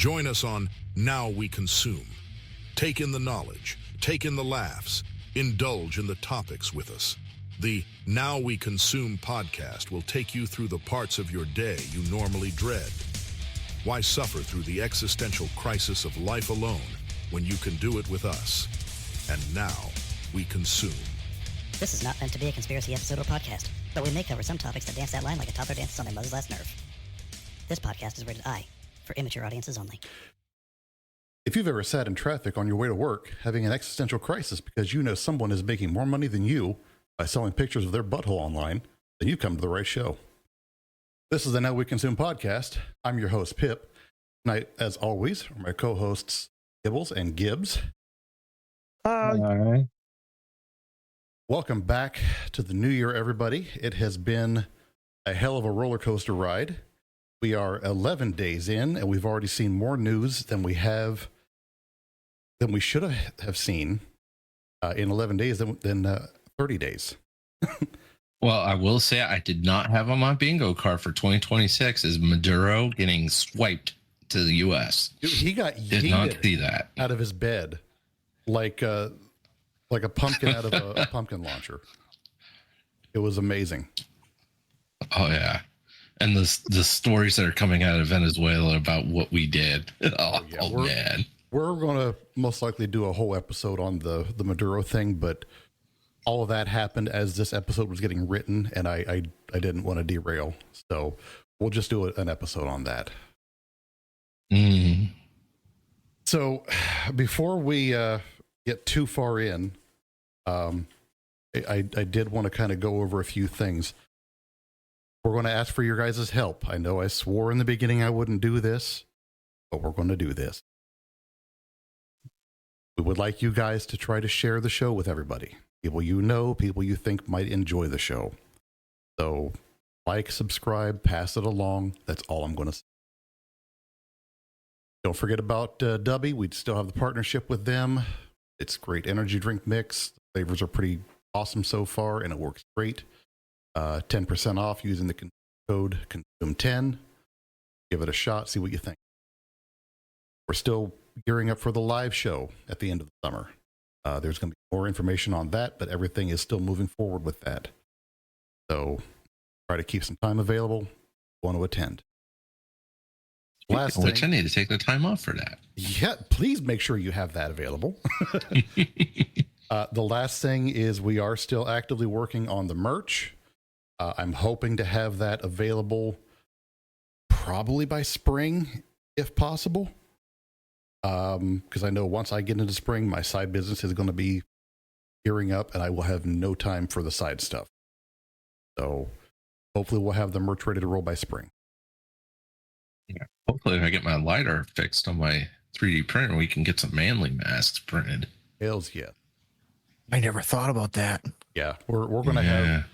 Join us on Now We Consume. Take in the knowledge, take in the laughs, indulge in the topics with us. The Now We Consume podcast will take you through the parts of your day you normally dread. Why suffer through the existential crisis of life alone when you can do it with us? And now we consume. This is not meant to be a conspiracy episode or podcast, but we may cover some topics that dance that line like a toddler dances on their mother's last nerve. This podcast is rated I, for immature audiences only. If you've ever sat in traffic on your way to work, having an existential crisis because you know someone is making more money than you by selling pictures of their butthole online, then you've come to the right show. This is the Now We Consume podcast. I'm your host, Pip. Tonight, as always, are my co-hosts, Gibbles and Gibbs. Hi. Welcome back to the new year, everybody. It has been a hell of a roller coaster ride. We are 11 days in, and we've already seen more news than we should have seen in 11 days than 30 days. Well, I will say I did not have on my bingo card for 2026 is Maduro getting swiped to the U.S. Dude, he got did not see that out of his bed like a pumpkin out of a pumpkin launcher. It was amazing. Oh yeah. And the stories that are coming out of Venezuela about what we did. Man. We're going to most likely do a whole episode on the Maduro thing, but all of that happened as this episode was getting written, and I didn't want to derail. So we'll just do an episode on that. So before we get too far in, I did want to kind of go over a few things. We're going to ask for your guys' help. I know I swore in the beginning I wouldn't do this, but we're going to do this. We would like you guys to try to share the show with everybody. People you know, people you think might enjoy the show. So like, subscribe, pass it along. That's all I'm going to say. Don't forget about Dubby. We still have the partnership with them. It's great energy drink mix. The flavors are pretty awesome so far, and it works great. 10% off using the code CONSUME10. Give it a shot, see what you think. We're still gearing up for the live show at the end of the summer. There's going to be more information on that, but everything is still moving forward with that. So try to keep some time available. Want to attend. Last thing, which I need to take the time off for that. Yeah, please make sure you have that available. The last thing is we are still actively working on the merch. I'm hoping to have that available probably by spring, if possible. Because I know once I get into spring, my side business is going to be gearing up, and I will have no time for the side stuff. So hopefully we'll have the merch ready to roll by spring. Yeah. Hopefully if I get my lighter fixed on my 3D printer, we can get some manly masks printed. Hells yeah. I never thought about that. Yeah, we're going to have...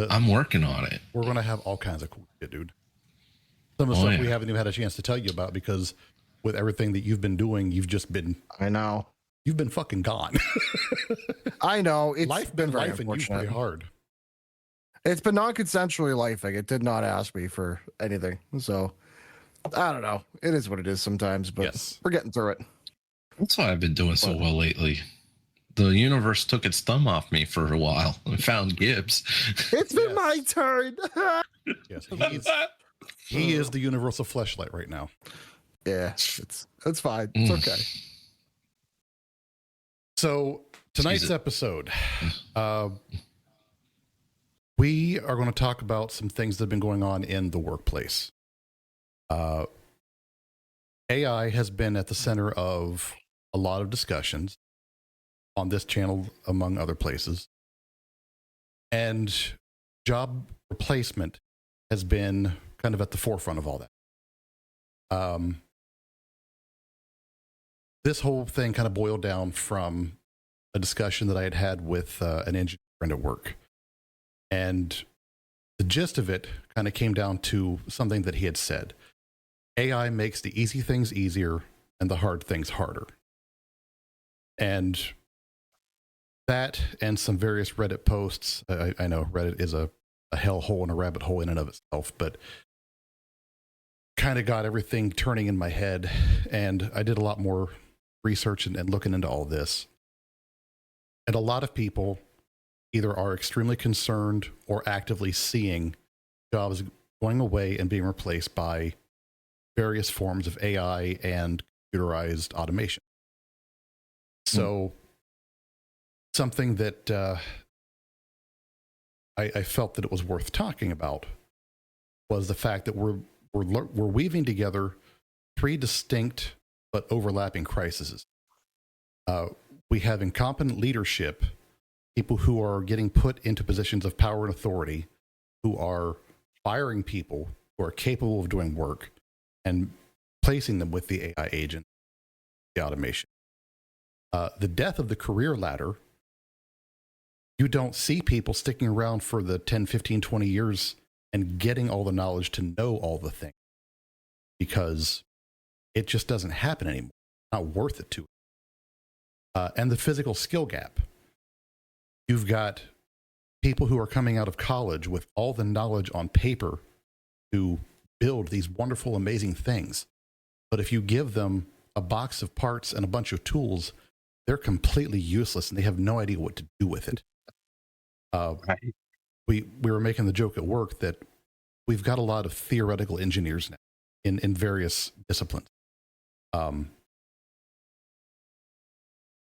I'm working on it. We're going to have all kinds of cool shit, dude. Some of the stuff we haven't even had a chance to tell you about because with everything that you've been doing, you've just been... I know. You've been fucking gone. I know. It's life been life and you pretty hard. It's been non-consensually lifing. It did not ask me for anything. So, I don't know. It is what it is sometimes, but yes, we're getting through it. That's why I've been doing so well lately. The universe took its thumb off me for a while and found Gibbs. It's been my turn. Yes, he is the universal fleshlight right now. Yeah, it's fine. It's okay. So tonight's episode, we are going to talk about some things that have been going on in the workplace. AI has been at the center of a lot of discussions on this channel, among other places. And job replacement has been kind of at the forefront of all that. This whole thing kind of boiled down from a discussion that I had with an engineer friend at work. And the gist of it kind of came down to something that he had said. AI makes the easy things easier and the hard things harder. And that and some various Reddit posts. I know Reddit is a hellhole and a rabbit hole in and of itself, but kind of got everything turning in my head, and I did a lot more research and looking into all this. And a lot of people either are extremely concerned or actively seeing jobs going away and being replaced by various forms of AI and computerized automation. So something that I felt that it was worth talking about was the fact that we're weaving together three distinct but overlapping crises. We have incompetent leadership, people who are getting put into positions of power and authority, who are firing people who are capable of doing work and placing them with the AI agent, the automation. The death of the career ladder. You don't see people sticking around for the 10, 15, 20 years and getting all the knowledge to know all the things, because it just doesn't happen anymore. It's not worth it to it. And the physical skill gap. You've got people who are coming out of college with all the knowledge on paper to build these wonderful, amazing things. But if you give them a box of parts and a bunch of tools, they're completely useless and they have no idea what to do with it. Right. We were making the joke at work that we've got a lot of theoretical engineers now in various disciplines.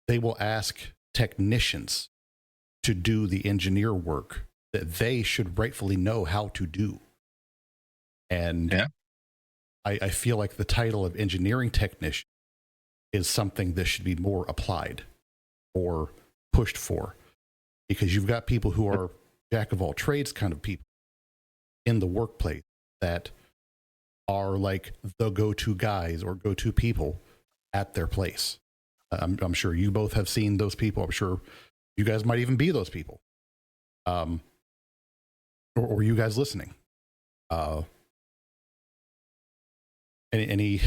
They will ask technicians to do the engineer work that they should rightfully know how to do. And yeah. I feel like the title of engineering technician is something that should be more applied or pushed for, because you've got people who are jack of all trades kind of people in the workplace that are like the go-to guys or go-to people at their place. I'm sure you both have seen those people. I'm sure you guys might even be those people. Or you guys listening. Any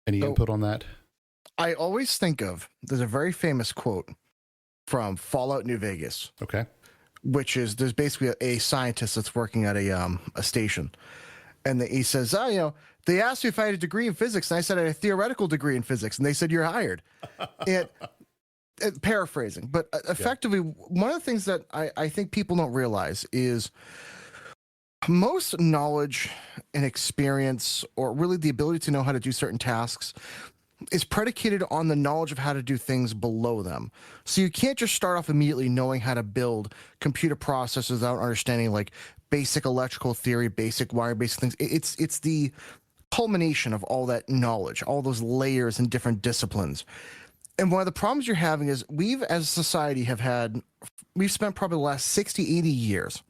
input on that? I always think of, there's a very famous quote from Fallout New Vegas. Okay. Which is, there's basically a scientist that's working at a station. And he says, they asked me if I had a degree in physics, and I said I had a theoretical degree in physics, and they said, you're hired. And paraphrasing, but effectively, one of the things that I think people don't realize is most knowledge and experience, or really the ability to know how to do certain tasks, is predicated on the knowledge of how to do things below them. So you can't just start off immediately knowing how to build computer processors without understanding like basic electrical theory, basic wire, basic things. It's the culmination of all that knowledge, all those layers and different disciplines. And one of the problems you're having is we've, as a society, we've spent probably the last 60, 80 years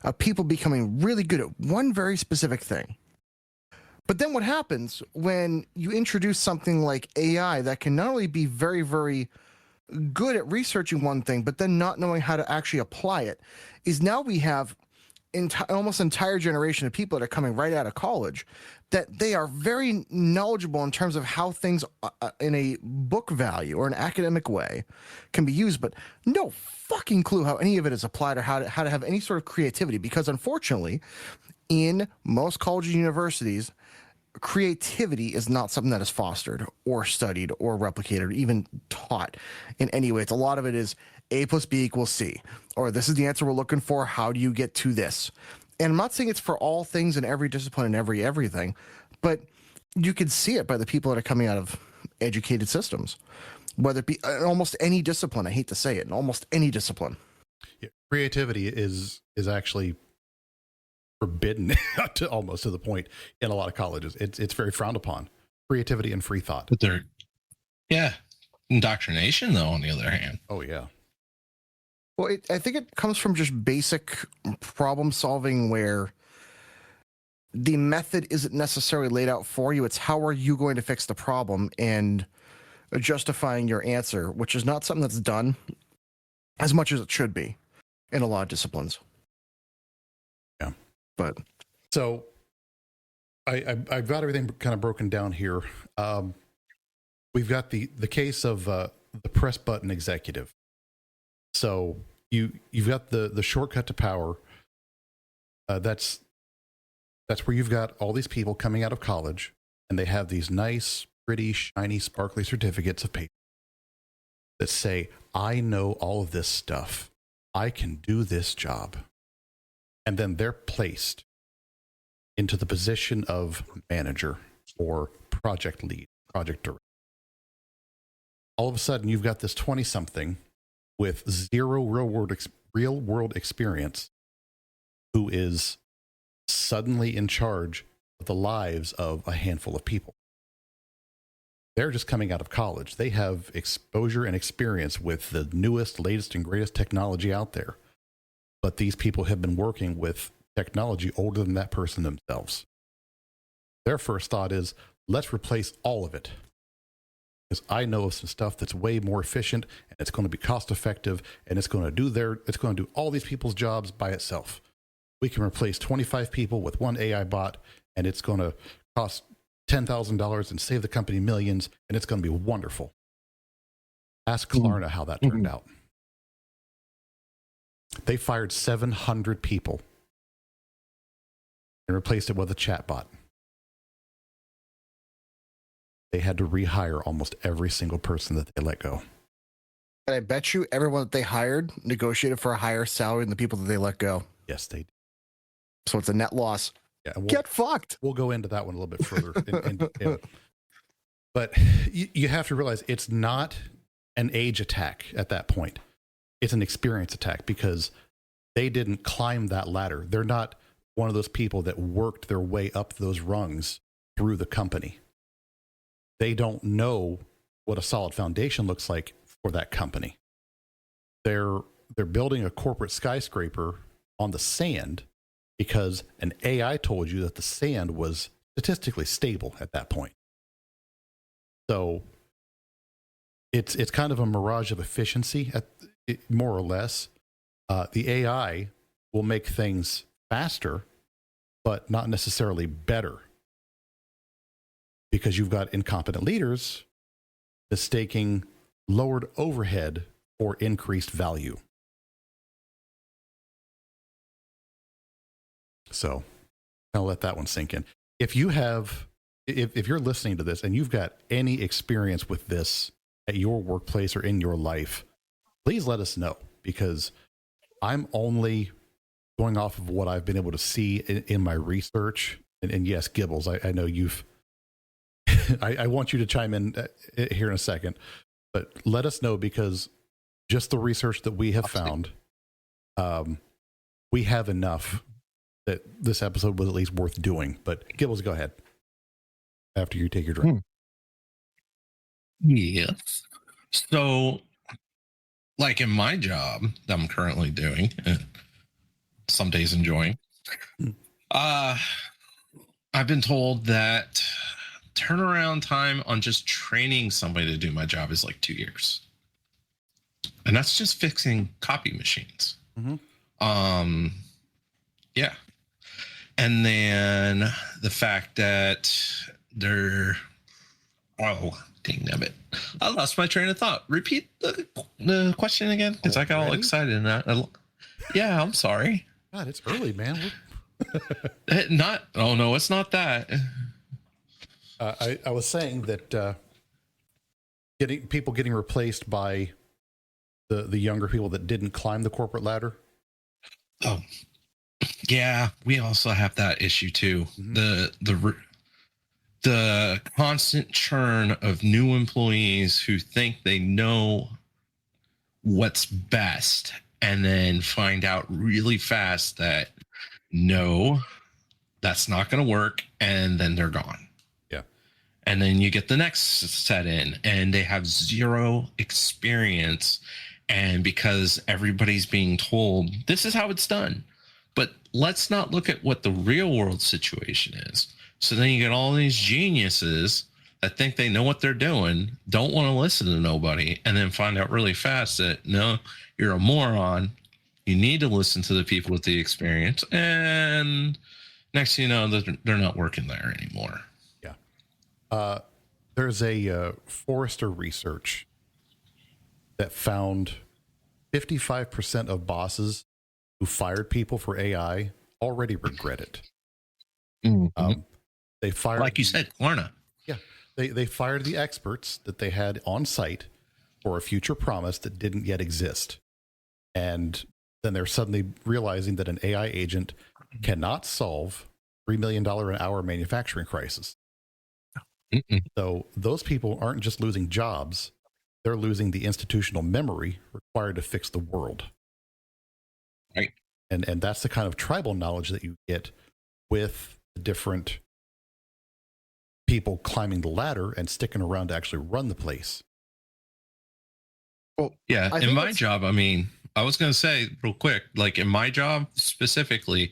of people becoming really good at one very specific thing. But then what happens when you introduce something like AI that can not only be very, very good at researching one thing, but then not knowing how to actually apply it, is now we have almost entire generation of people that are coming right out of college that they are very knowledgeable in terms of how things in a book value or an academic way can be used, but no fucking clue how any of it is applied or how to have any sort of creativity, because unfortunately in most colleges and universities, creativity is not something that is fostered or studied or replicated or even taught in any way. It's a lot of it is A plus B equals C, or this is the answer we're looking for. How do you get to this? And I'm not saying it's for all things in every discipline and everything, but you can see it by the people that are coming out of educated systems, whether it be in almost any discipline. I hate to say it, in almost any discipline. Yeah, creativity is actually forbidden to almost to the point in a lot of colleges. It's very frowned upon. Creativity and free thought. But indoctrination though, on the other hand. Oh yeah. Well, I think it comes from just basic problem solving where the method isn't necessarily laid out for you. It's how are you going to fix the problem and justifying your answer, which is not something that's done as much as it should be in a lot of disciplines. Yeah. But so I've got everything kind of broken down here. We've got the case of the press button executive. So you've got the shortcut to power. That's That's where you've got all these people coming out of college and they have these nice, pretty, shiny, sparkly certificates of paper that say, I know all of this stuff. I can do this job. And then they're placed into the position of manager or project lead, project director. All of a sudden, you've got this 20-something with zero real world experience who is suddenly in charge of the lives of a handful of people. They're just coming out of college. They have exposure and experience with the newest, latest, and greatest technology out there. But these people have been working with technology older than that person themselves. Their first thought is, let's replace all of it. Because I know of some stuff that's way more efficient and it's going to be cost effective and it's going to do all these people's jobs by itself. We can replace 25 people with one AI bot and it's going to cost $10,000 and save the company millions, and it's going to be wonderful. Ask Klarna how that turned out. They fired 700 people and replaced it with a chatbot. They had to rehire almost every single person that they let go. And I bet you everyone that they hired negotiated for a higher salary than the people that they let go. Yes, they did. So it's a net loss. Yeah, Get fucked. We'll go into that one a little bit further. But you have to realize it's not an age attack at that point. It's an experience attack because they didn't climb that ladder. They're not one of those people that worked their way up those rungs through the company. They don't know what a solid foundation looks like for that company. They're building a corporate skyscraper on the sand because an AI told you that the sand was statistically stable at that point. So it's kind of a mirage of efficiency, more or less. The AI will make things faster, but not necessarily better, because you've got incompetent leaders mistaking lowered overhead for increased value. So I'll let that one sink in. If you're listening to this and you've got any experience with this at your workplace or in your life, please let us know, because I'm only going off of what I've been able to see in my research. And yes, Gibbles, I know you've, I want you to chime in here in a second, but let us know, because just the research that we have found, we have enough that this episode was at least worth doing. But Gibbles, go ahead after you take your drink. Yes. So, like in my job that I'm currently doing, some days enjoying, I've been told that turnaround time on just training somebody to do my job is like 2 years. And that's just fixing copy machines. Mm-hmm. Yeah. And then the fact that oh, dang nabbit. I lost my train of thought. Repeat the question again, because I got all excited. Yeah, I'm sorry. God, it's early, man. Oh no, it's not that. I was saying that getting replaced by the younger people that didn't climb the corporate ladder. Oh, yeah, we also have that issue too. Mm-hmm. The constant churn of new employees who think they know what's best, and then find out really fast that no, that's not going to work, and then they're gone. Yeah. And then you get the next set in, and they have zero experience, and because everybody's being told this is how it's done. But let's not look at what the real world situation is. So then you get all these geniuses that think they know what they're doing, don't want to listen to nobody, and then find out really fast that, no, you're a moron. You need to listen to the people with the experience. And next thing you know, they're not working there anymore. Yeah. There's a Forrester research that found 55% of bosses who fired people for AI already regret it. Mhm. They fired, Like you said, Klarna. yeah, they fired the experts that they had on site for a future promise that didn't yet exist. And then they're suddenly realizing that an AI agent cannot solve $3 million an hour manufacturing crisis. Mm-mm. So those people aren't just losing jobs, they're losing the institutional memory required to fix the world. Right. And that's the kind of tribal knowledge that you get with the different people climbing the ladder and sticking around to actually run the place. Well, Yeah, I in think my it's- job, I mean, I was going to say real quick, like in my job specifically,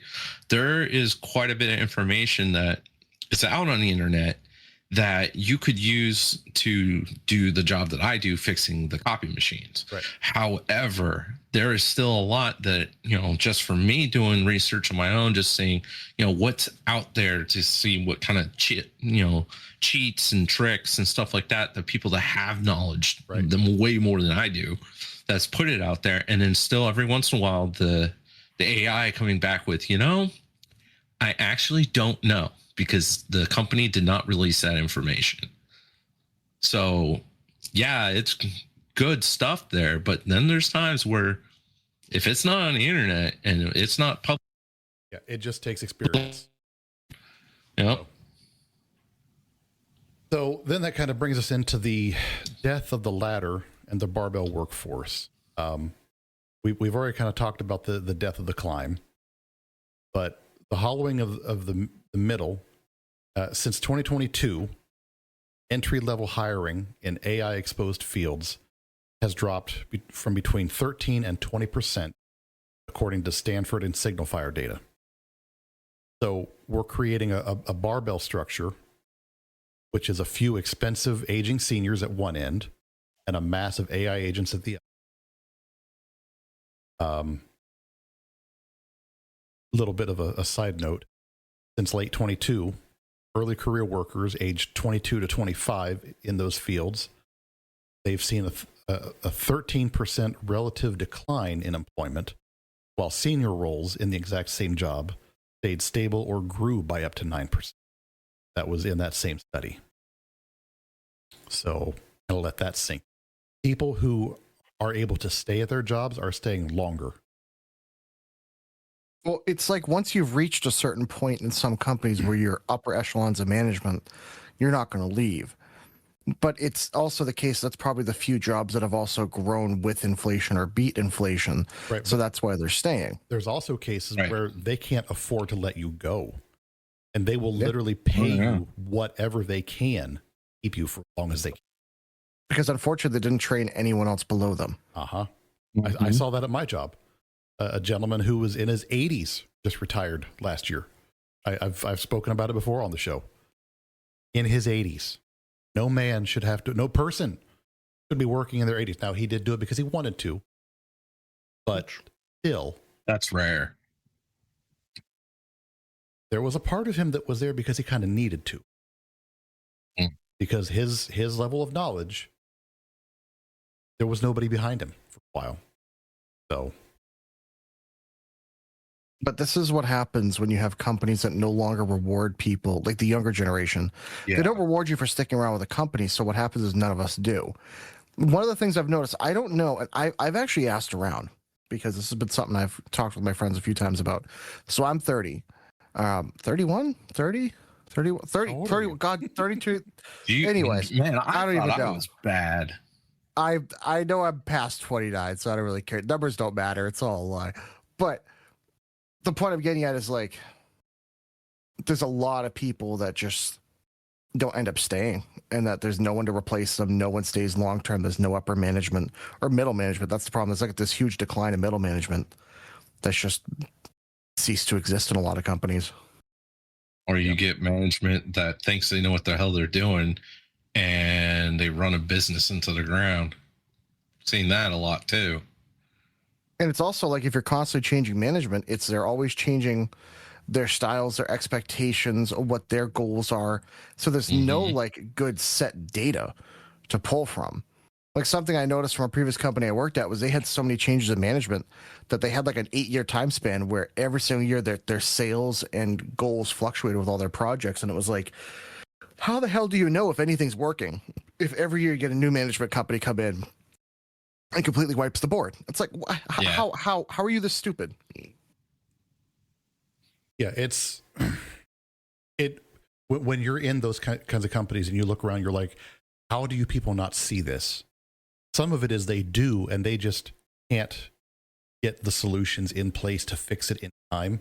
there is quite a bit of information that is out on the internet that you could use to do the job that I do, fixing the copy machines. Right. However, there is still a lot that, just for me doing research on my own, just seeing, what's out there to see what kind of cheats and tricks and stuff like that, the people that have knowledge, Right. them way more than I do, that's put it out there. And then still every once in a while, the AI coming back with, I actually don't know, because the company did not release that information. So yeah, it's good stuff there. But then there's times where if it's not on the internet and it's not public, Yeah, it just takes experience. So then that kind of brings us into the death of the ladder and the barbell workforce. We've already kind of talked about the death of the climb, but the hollowing of the middle, since 2022, entry-level hiring in AI-exposed fields has dropped from between 13 and 20%, according to Stanford and SignalFire data. So we're creating a barbell structure, which is a few expensive aging seniors at one end and a mass of AI agents at the other. Little bit of a side note. Since late 22, early career workers aged 22 to 25 in those fields, they've seen a 13% relative decline in employment, while senior roles in the exact same job stayed stable or grew by up to 9%. That was in that same study. So I'll let that sink. People who are able to stay at their jobs are staying longer. Well, it's like once you've reached a certain point in some companies where you're upper echelons of management, you're not going to leave. But it's also the case that's probably the few jobs that have also grown with inflation or beat inflation. Right. So that's why they're staying. There's also cases Right. where they can't afford to let you go, and they will literally pay you whatever they can, keep you for as long as they can. Because unfortunately, they didn't train anyone else below them. Uh-huh. I saw that at my job. A gentleman who was in his 80s just retired last year. I've spoken about it before on the show. In his 80s. No person should be working in their 80s. Now, he did do it because he wanted to, but still, that's rare. there was a part of him that was there because he kind of needed to. Because his level of knowledge, there was nobody behind him for a while. So. But this is what happens when you have companies that no longer reward people, like the younger generation. Yeah. They don't reward you for sticking around with a company. So what happens is none of us do. One of the things I've noticed, I don't know, and I've actually asked around because this has been something I've talked with my friends a few times about. So I'm 30, 31, 30, 31, 30, 30, God, 32. Anyways, man, I don't even thought know. was bad. I know I'm past 29, so I don't really care. Numbers don't matter. It's all a lie. But the point I'm getting at is like, there's a lot of people that just don't end up staying, and that there's no one to replace them. No one stays long term. There's no upper management or middle management. That's the problem. There's like this huge decline in middle management that's just ceased to exist in a lot of companies. Or you get management that thinks they know what the hell they're doing, and they run a business into the ground. Seen that a lot too. And it's also like, if you're constantly changing management, they're always changing their styles, their expectations, what their goals are. So there's no like good set data to pull from. Like something I noticed from a previous company I worked at was they had so many changes in management that they had like an 8-year time span where every single year their sales and goals fluctuated with all their projects. And it was like, how the hell do you know if anything's working if every year you get a new management company come in and completely wipes the board? It's like, how are you this stupid? Yeah, when you're in those kinds of companies and you look around, you're like, how do you people not see this? Some of it is they do, and they just can't get the solutions in place to fix it in time.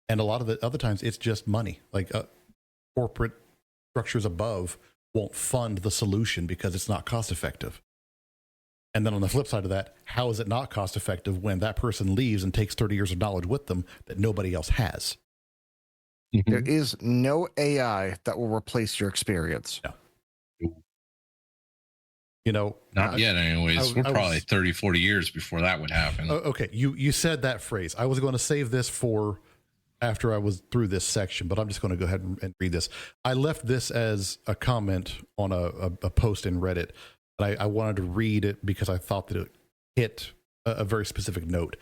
And a lot of the other times it's just money. Like corporate structures above won't fund the solution because it's not cost effective. And then on the flip side of that, how is it not cost effective when that person leaves and takes 30 years of knowledge with them that nobody else has? There is no AI that will replace your experience. No. You know, not yet anyways. We're probably 30, 40 years before that would happen. Okay, you said that phrase. I was going to save this for after I was through this section, but I'm just going to go ahead and read this. I left this as a comment on a post in Reddit, and I wanted to read it because I thought that it hit a very specific note.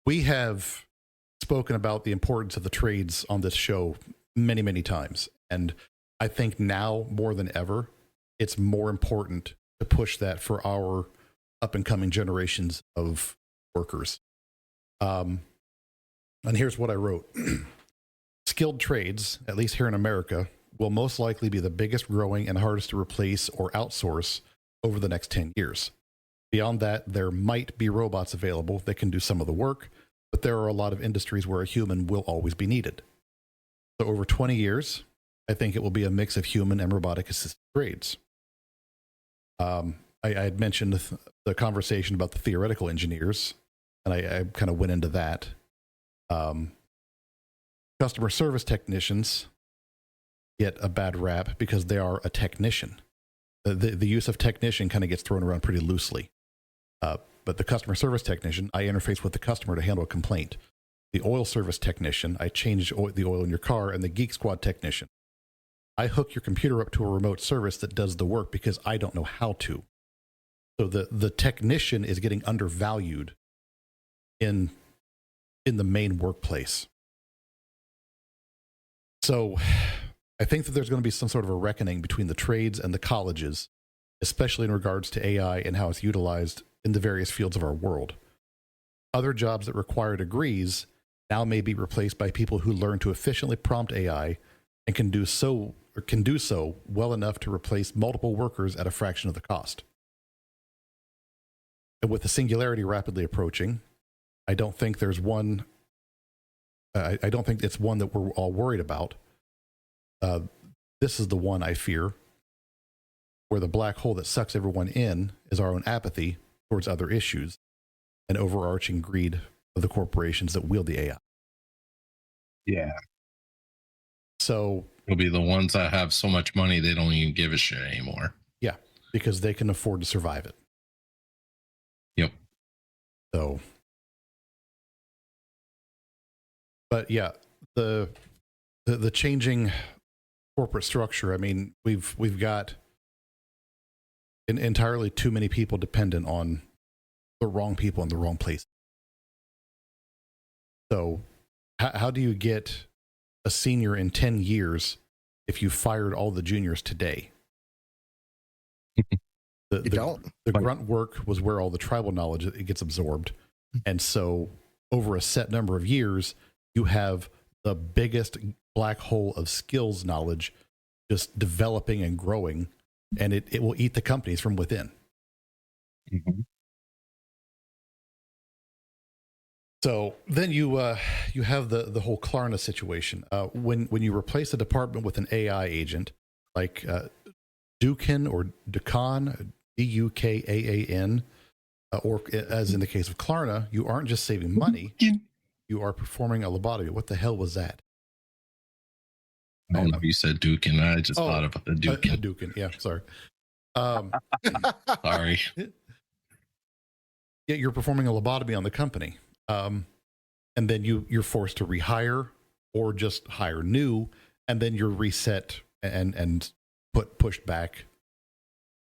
We have spoken about the importance of the trades on this show many, many times, and I think now more than ever, it's more important to push that for our up and coming generations of workers. And here's what I wrote. Skilled trades, at least here in America, will most likely be the biggest growing and hardest to replace or outsource over the next 10 years. Beyond that, there might be robots available that can do some of the work, but there are a lot of industries where a human will always be needed. So over 20 years, I think it will be a mix of human and robotic assisted trades. I had mentioned the conversation about the theoretical engineers, and I kind of went into that. Customer service technicians get a bad rap because they are a technician. The use of technician kind of gets thrown around pretty loosely. But the customer service technician, I interface with the customer to handle a complaint. The oil service technician, I change the oil in your car. And the Geek Squad technician, I hook your computer up to a remote service that does the work because I don't know how to. So the technician is getting undervalued in the main workplace. So I think that there's going to be some sort of a reckoning between the trades and the colleges, especially in regards to AI and how it's utilized in the various fields of our world. Other jobs that require degrees now may be replaced by people who learn to efficiently prompt AI and can do so well enough to replace multiple workers at a fraction of the cost. And with the singularity rapidly approaching, I don't think there's one. I don't think it's one that we're all worried about. This is the one I fear, where the black hole that sucks everyone in is our own apathy towards other issues and overarching greed of the corporations that wield the AI. Yeah. So it'll be the ones that have so much money they don't even give a shit anymore. Yeah, because they can afford to survive it. Yep. So, but yeah, the changing corporate structure. I mean, we've got entirely too many people dependent on the wrong people in the wrong place. So, how do you get a senior in 10 years if you fired all the juniors today? The grunt work was where all the tribal knowledge it gets absorbed. And so over a set number of years, you have the biggest black hole of skills knowledge just developing and growing, and it will eat the companies from within. Mm-hmm. So then you have the whole Klarna situation. When you replace a department with an AI agent like Dukan or Dukan, Dukaan, or as in the case of Klarna, you aren't just saving money, you are performing a lobotomy. What the hell was that? I don't know. You said Dukan. I just thought about the Dukan. Dukan, yeah, sorry. Sorry. Yeah, you're performing a lobotomy on the company. And then you're forced to rehire or just hire new, and then you're reset and pushed back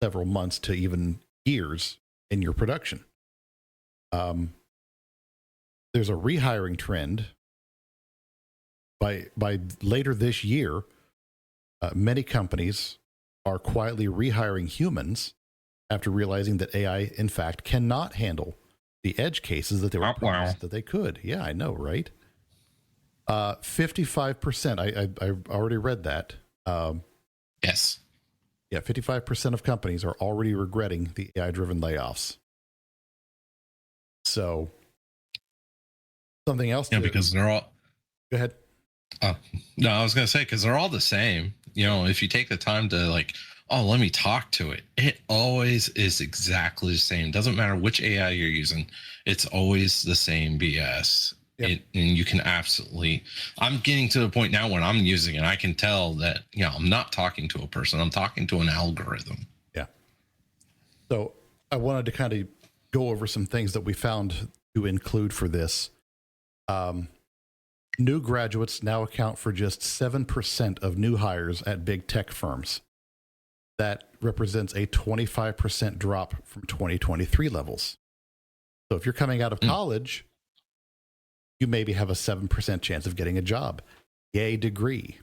several months to even years in your production. There's a rehiring trend. By later this year, many companies are quietly rehiring humans after realizing that AI, in fact, cannot handle the edge cases that they were promised that they could. Yeah, I know, right? 55%. I already read that. Yes. Yeah, 55% of companies are already regretting the AI-driven layoffs. So, something else. Yeah, because they're all. Go ahead. No, I was going to say, because they're all the same. You know, if you take the time to like, oh, let me talk to it, it always is exactly the same. Doesn't matter which AI you're using, it's always the same BS. Yep. And you can absolutely, I'm getting to the point now when I'm using it, I can tell that, you know, I'm not talking to a person, I'm talking to an algorithm. Yeah. So I wanted to kind of go over some things that we found to include for this. New graduates now account for just 7% of new hires at big tech firms. That represents a 25% drop from 2023 levels. So if you're coming out of college, you maybe have a 7% chance of getting a job. Yay, degree.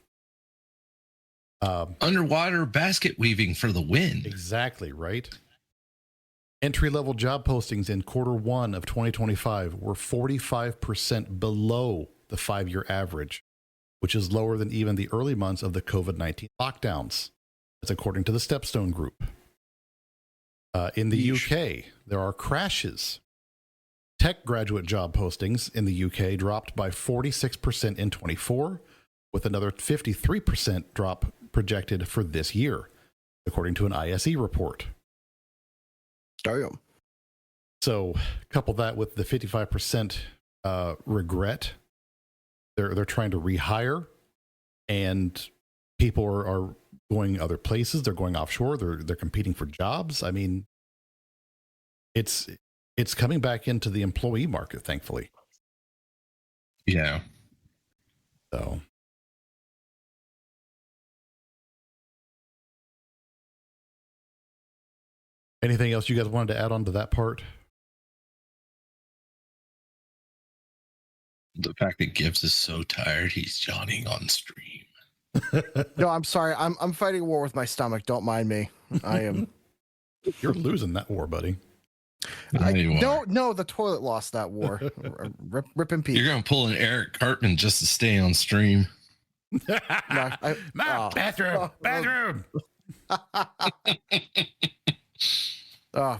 Underwater basket weaving for the win. Exactly, right? Entry-level job postings in Q1 of 2025 were 45% below the 5-year average, which is lower than even the early months of the COVID-19 lockdowns. That's according to the Stepstone Group. In the UK, there are crashes. Tech graduate job postings in the UK dropped by 46% in 24, with another 53% drop projected for this year, according to an ISE report. Damn. So couple that with the 55% regret. They're trying to rehire, and people are going other places. They're going offshore. They're competing for jobs. I mean, it's coming back into the employee market, thankfully. Yeah. So. Anything else you guys wanted to add on to that part? The fact that Gibbs is so tired, he's yawning on stream. No, I'm sorry. I'm fighting a war with my stomach. Don't mind me. I am. You're losing that war, buddy. No, the toilet lost that war. Rip in peace. You're going to pull an Eric Cartman just to stay on stream. Bathroom.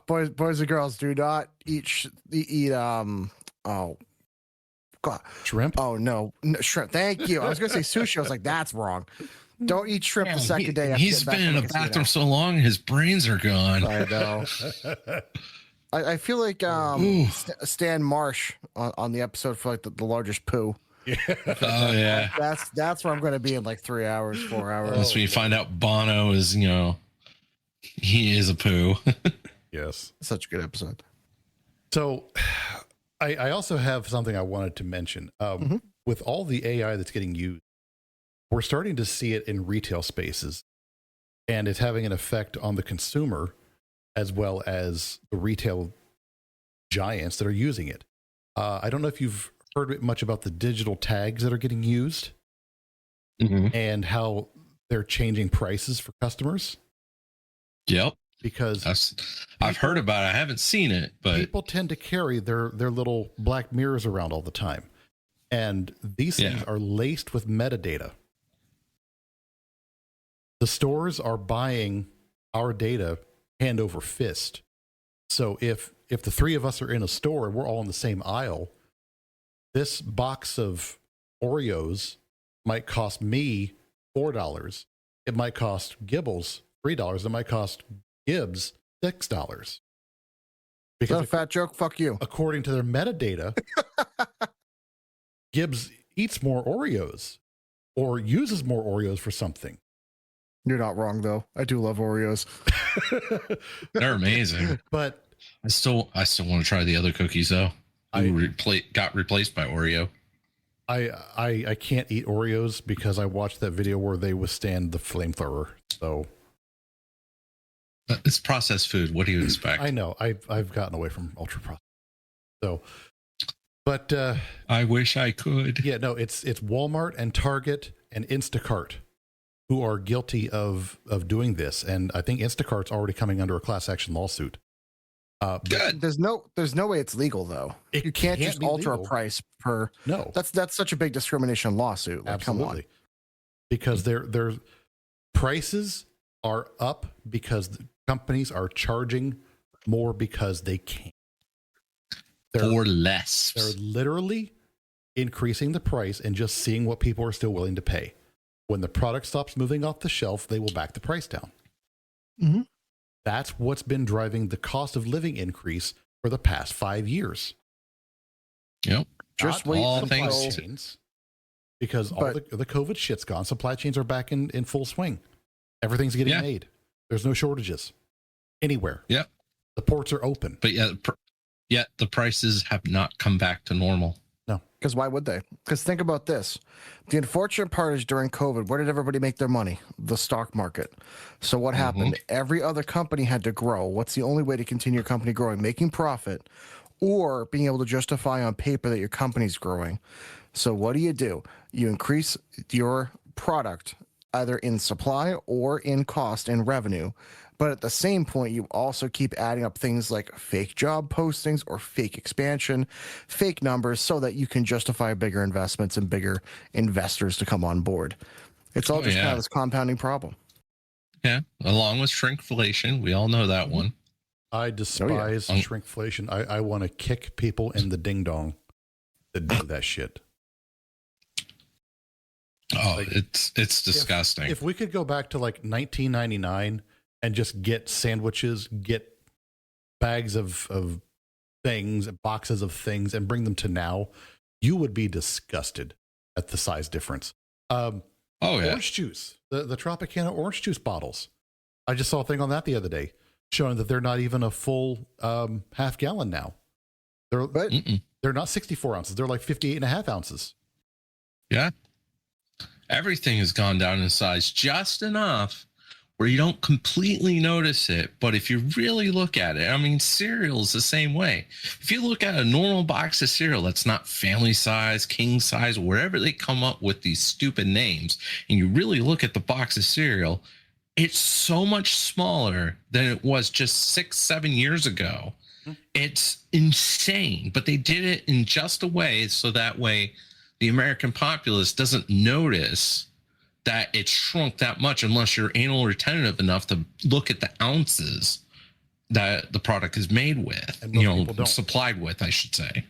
Boys and girls, do not eat shrimp. Oh no, shrimp. Thank you. I was gonna say sushi. I was like, that's wrong. Don't eat shrimp the second day. He's been in the bathroom so long, his brains are gone. I know. I feel like Stan Marsh on the episode for like the largest poo. Yeah. Oh yeah. That's where I'm going to be in like 3 hours, 4 hours. That's when you find out Bono is, he is a poo. Yes. Such a good episode. So I also have something I wanted to mention. With all the AI that's getting used, we're starting to see it in retail spaces, and it's having an effect on the consumer as well as the retail giants that are using it. I don't know if you've heard much about the digital tags that are getting used and how they're changing prices for customers. Yep. Because I've heard about it. I haven't seen it, but people tend to carry their little black mirrors around all the time. And these things are laced with metadata. The stores are buying our data hand over fist. So if the three of us are in a store and we're all in the same aisle, this box of Oreos might cost me $4. It might cost Gibbles $3. It might cost Gibbs $6. Because a fat joke. Fuck you. According to their metadata, Gibbs eats more Oreos or uses more Oreos for something. You're not wrong, though. I do love Oreos. They're amazing. But I still want to try the other cookies though. Got replaced by Oreo. I can't eat Oreos because I watched that video where they withstand the flamethrower. So It's processed food. What do you expect? I know. I've gotten away from ultra processed. So, but I wish I could. yeah, no, it's Walmart and Target and Instacart who are guilty of doing this, and I think Instacart's already coming under a class action lawsuit. Good. There's no way it's legal though. You can't just be alter legal. a price per. No, That's such a big discrimination lawsuit. Like, absolutely, come on. because their prices are up because the companies are charging more because they can. For less. They're literally increasing the price and just seeing what people are still willing to pay. When the product stops moving off the shelf, they will back the price down. Mm-hmm. That's what's been driving the cost of living increase for the past 5 years. Yep. Just Not wait all supply supply chains, because all the COVID shit's gone. Supply chains are back in full swing. Everything's getting made. There's no shortages anywhere. Yep. The ports are open. But yet the prices have not come back to normal. No. Because why would they? Because think about this. The unfortunate part is during COVID, where did everybody make their money? The stock market. So what happened? Every other company had to grow. What's the only way to continue your company growing? Making profit or being able to justify on paper that your company's growing. So what do? You increase your product either in supply or in cost and revenue. But at the same point, you also keep adding up things like fake job postings or fake expansion, fake numbers, so that you can justify bigger investments and bigger investors to come on board. It's all just kind of this compounding problem. Yeah, along with shrinkflation. We all know that one. I despise shrinkflation. I want to kick people in the ding dong that do that shit. Oh, like, it's disgusting. If we could go back to like 1999 and just get sandwiches, get bags of things, boxes of things, and bring them to now, you would be disgusted at the size difference. Orange juice, the Tropicana orange juice bottles. I just saw a thing on that the other day showing that they're not even a full half gallon now. They're not 64 ounces. They're like 58 and a half ounces. Yeah. Everything has gone down in size just enough where you don't completely notice it. But if you really look at it, I mean, cereal is the same way. If you look at a normal box of cereal that's not family size, king size, wherever they come up with these stupid names, and you really look at the box of cereal, it's so much smaller than it was just 6-7 years ago. It's insane, but they did it in just a way so that way the American populace doesn't notice that it shrunk that much unless you're anal retentive enough to look at the ounces that the product is made with, supplied with, I should say.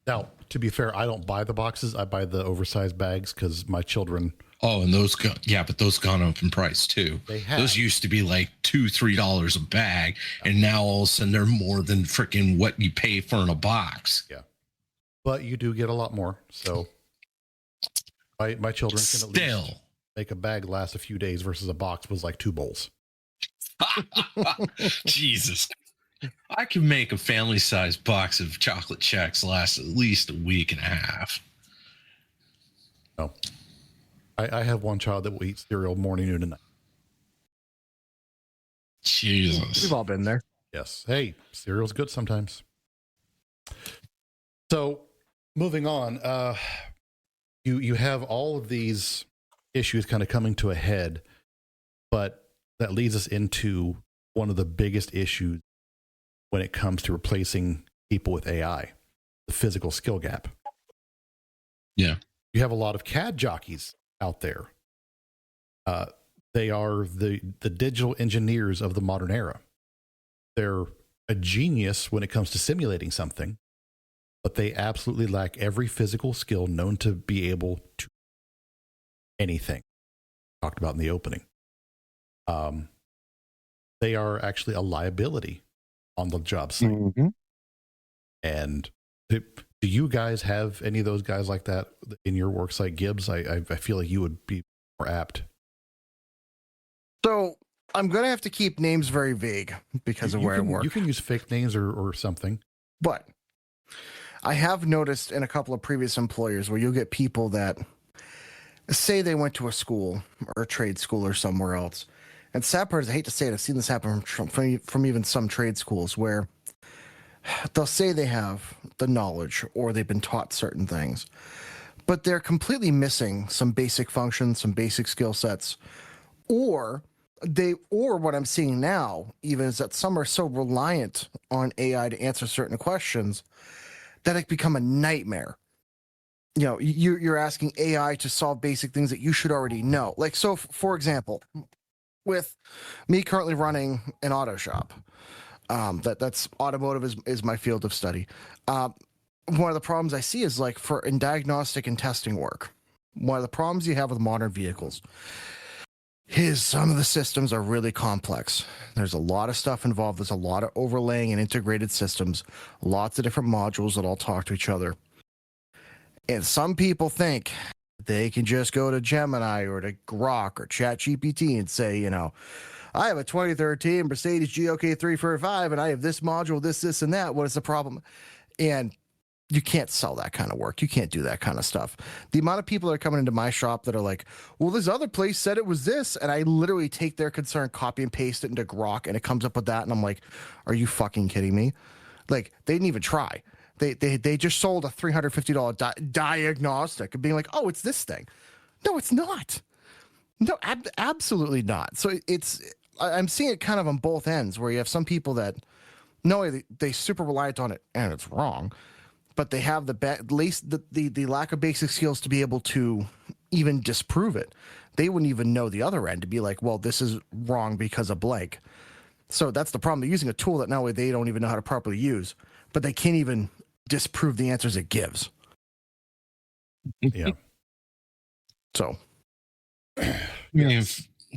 Now, to be fair, I don't buy the boxes. I buy the oversized bags because my children. Oh, and those but those gone up in price too. They have. Those used to be like $2-3 a bag, and now all of a sudden they're more than freaking what you pay for in a box. Yeah, but you do get a lot more. So my children can at least make a bag last a few days versus a box was like 2 bowls. Jesus. I can make a family-sized box of chocolate checks last at least a week and a half. No. I have one child that will eat cereal morning, noon, and night. Jesus. We've all been there. Yes. Hey, cereal's good sometimes. So, moving on, you have all of these issues kind of coming to a head, but that leads us into one of the biggest issues when it comes to replacing people with AI, the physical skill gap. Yeah. You have a lot of CAD jockeys out there. They are the digital engineers of the modern era. They're a genius when it comes to simulating something, but they absolutely lack every physical skill known to be able to anything. Talked about in the opening. They are actually a liability on the job site. Mm-hmm. And do you guys have any of those guys like that in your work site, Gibbs? I feel like you would be more apt. So I'm going to have to keep names very vague because of where I work. You can use fake names or something. But I have noticed in a couple of previous employers where you'll get people that say they went to a school or a trade school or somewhere else, And sad part is, I hate to say it, I've seen this happen from even some trade schools where they'll say they have the knowledge or they've been taught certain things, but they're completely missing some basic functions, some basic skill sets, or what I'm seeing now even is that some are so reliant on AI to answer certain questions that it become a nightmare. You know, you're asking AI to solve basic things that you should already know. Like, so for example, with me currently running an auto shop, that's automotive is my field of study. One of the problems I see is like in diagnostic and testing work, one of the problems you have with modern vehicles is some of the systems are really complex. There's a lot of stuff involved. There's a lot of overlaying and integrated systems, lots of different modules that all talk to each other. And some people think they can just go to Gemini or to Grok or ChatGPT and say, you know, I have a 2013 Mercedes GLK 345 and I have this module, this, and that. What is the problem? And you can't sell that kind of work. You can't do that kind of stuff. The amount of people that are coming into my shop that are like, well, this other place said it was this. And I literally take their concern, copy and paste it into Grok, and it comes up with that. And I'm like, are you fucking kidding me? Like, they didn't even try. They just sold a $350 diagnostic and being like, oh, it's this thing. No, it's not. No, absolutely not. So I'm seeing it kind of on both ends where you have some people that they super reliant on it and it's wrong, but they have the lack of basic skills to be able to even disprove it. They wouldn't even know the other end to be like, well, this is wrong because of blank. So that's the problem. They're using a tool that not only they don't even know how to properly use, but they can't even disprove the answers it gives. Yeah. So, I mean,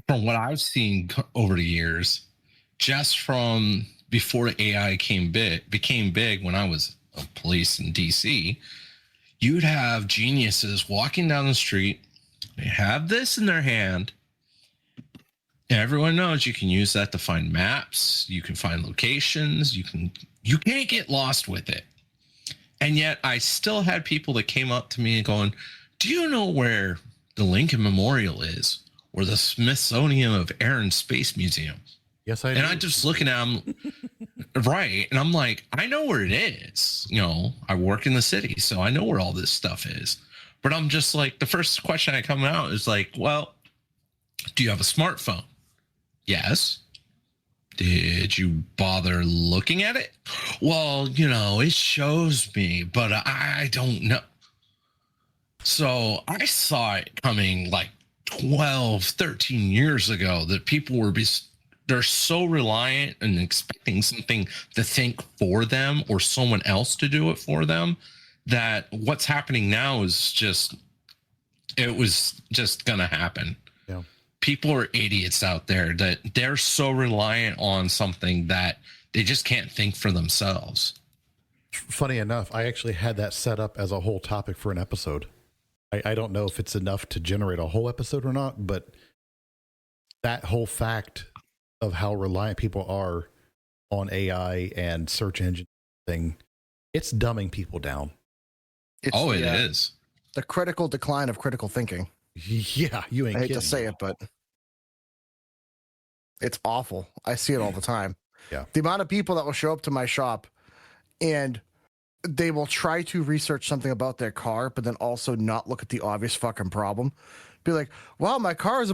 from what I've seen over the years, just from before AI became big when I was a police in DC, you'd have geniuses walking down the street. They have this in their hand. And everyone knows you can use that to find maps. You can find locations. You can't get lost with it. And yet I still had people that came up to me and going, do you know where the Lincoln Memorial is? Or the Smithsonian of Air and Space Museum? Yes, I do. And I'm just looking at them, right? And I'm like, I know where it is. You know, I work in the city, so I know where all this stuff is. But I'm just like, the first question I come out is like, well, do you have a smartphone? Yes. Did you bother looking at it? Well, you know, it shows me, but I don't know. So I saw it coming like 12, 13 years ago that people they're so reliant and expecting something to think for them or someone else to do it for them that what's happening now is it was just going to happen. Yeah. People are idiots out there that they're so reliant on something that they just can't think for themselves. Funny enough, I actually had that set up as a whole topic for an episode. I don't know if it's enough to generate a whole episode or not, but that whole fact of how reliant people are on AI and search engine thing, it's dumbing people down. it is. The critical decline of critical thinking. Yeah, you ain't I hate kidding. to say it, but it's awful. I see it all the time. Yeah. The amount of people that will show up to my shop and they will try to research something about their car, but then also not look at the obvious fucking problem. Be like, wow, my car is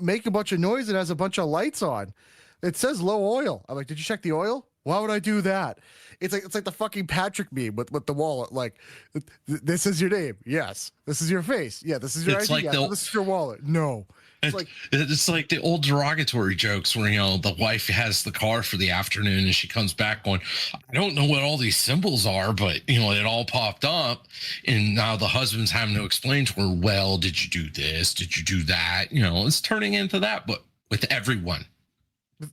make a bunch of noise and has a bunch of lights on. It says low oil. I'm like, did you check the oil? Why would I do that? It's like the fucking Patrick meme with the wallet. Like, this is your name. Yes. This is your face. Yeah. This is your It's ID. like Yeah. This is your wallet. No. It's like the old derogatory jokes where, you know, the wife has the car for the afternoon and she comes back going, I don't know what all these symbols are, but, you know, it all popped up. And now the husband's having to explain to her, well, did you do this? Did you do that? You know, it's turning into that, but with everyone.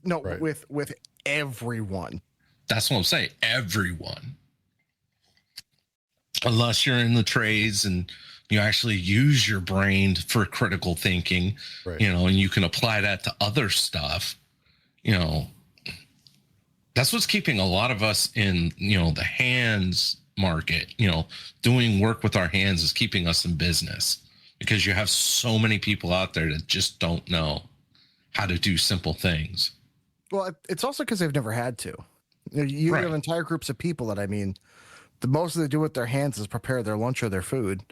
No, Right. with everyone. That's what I'm saying. Everyone. Unless you're in the trades and you actually use your brain for critical thinking, Right. you know, and you can apply that to other stuff, you know, that's what's keeping a lot of us in, you know, the hands market, you know, doing work with our hands is keeping us in business because you have so many people out there that just don't know how to do simple things. Well, it's also because they've never had to. You Right. have entire groups of people that, I mean, the most they do with their hands is prepare their lunch or their food.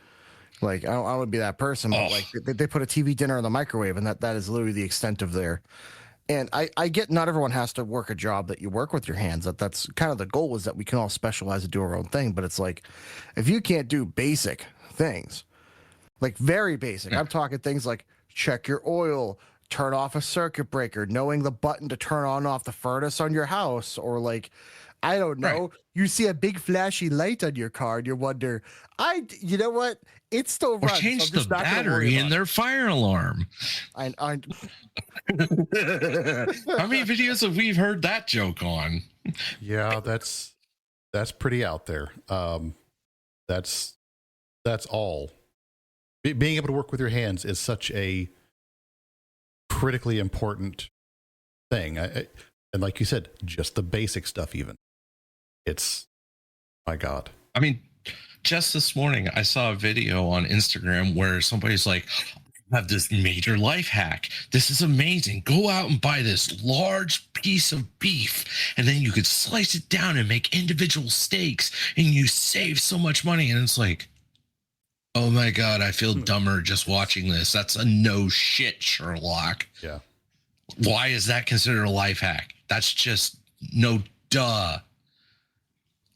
Like, I would be that person, but like they put a TV dinner in the microwave, and that is literally the extent of their. And I get not everyone has to work a job that you work with your hands. That's kind of the goal, is that we can all specialize and do our own thing. But it's like, if you can't do basic things, like very basic, I'm talking things like check your oil, turn off a circuit breaker, knowing the button to turn on off the furnace on your house, or like, I don't know, Right. you see a big flashy light on your car and you wonder, you know what? It still Or runs. so I'm change the just not gonna worry battery in about their fire alarm. it. How many videos have we heard that joke on? Yeah, that's pretty out there. That's all. Being able to work with your hands is such a critically important thing. And like you said, just the basic stuff, even. It's, my God. I mean, just this morning, I saw a video on Instagram where somebody's like, I have this major life hack. This is amazing. Go out and buy this large piece of beef, and then you could slice it down and make individual steaks, and you save so much money. And it's like, oh my God, I feel dumber just watching this. That's a no shit, Sherlock. Yeah. Why is that considered a life hack? That's just no duh.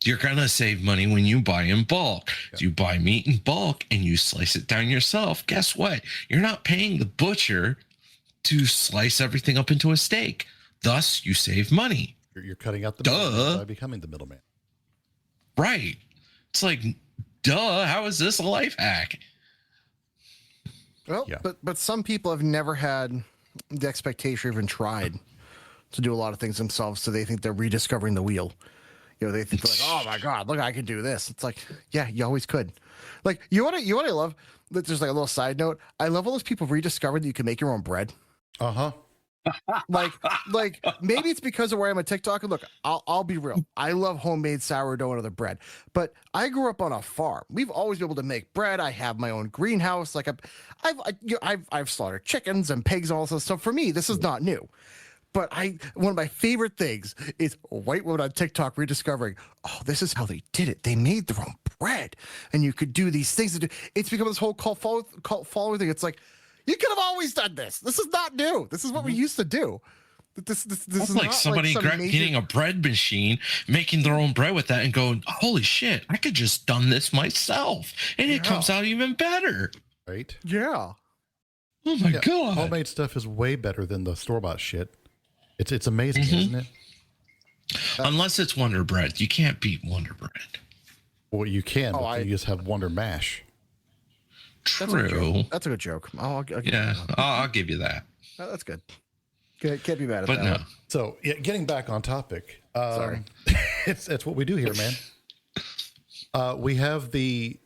You're going to save money when you buy in bulk. Yeah. You buy meat in bulk and you slice it down yourself. Guess what? You're not paying the butcher to slice everything up into a steak. Thus, you save money. You're cutting out the Duh. middleman by becoming the middleman. Right. It's like, duh, how is this a life hack? Well, Yeah. but some people have never had the expectation or even tried to do a lot of things themselves, so they think they're rediscovering the wheel. You know, they think like, oh my God, look, I can do this. It's like, yeah, you always could. Like, you want to I love, there's like a little side note. I love all those people rediscovered that you can make your own bread. Uh-huh. Like maybe it's because of where I'm a TikTok. And look, I'll be real. I love homemade sourdough and other bread, but I grew up on a farm. We've always been able to make bread. I have my own greenhouse. Like I've slaughtered chickens and pigs and all this stuff. For me, this is not new. But one of my favorite things is a white woman on TikTok rediscovering, oh, this is how they did it. They made their own bread, and you could do these things. It's become this whole cult follower thing. It's like, you could have always done this. This is not new. This is what we used to do. This It's is like not somebody like some major- getting a bread machine, making their own bread with that, and going, holy shit, I could just done this myself. And it comes out even better. Right? Yeah. Oh my Yeah. God. Homemade stuff is way better than the store-bought shit. It's amazing, isn't it? Unless it's Wonder Bread. You can't beat Wonder Bread. Well, you can, but I- you just have Wonder Mash. That's a good True. joke. That's a good joke. I'll give you Yeah, that. I'll give you that. That's good. Can't be mad at But that. no. one. So, yeah, getting back on topic. Sorry. It's what we do here, man. We have the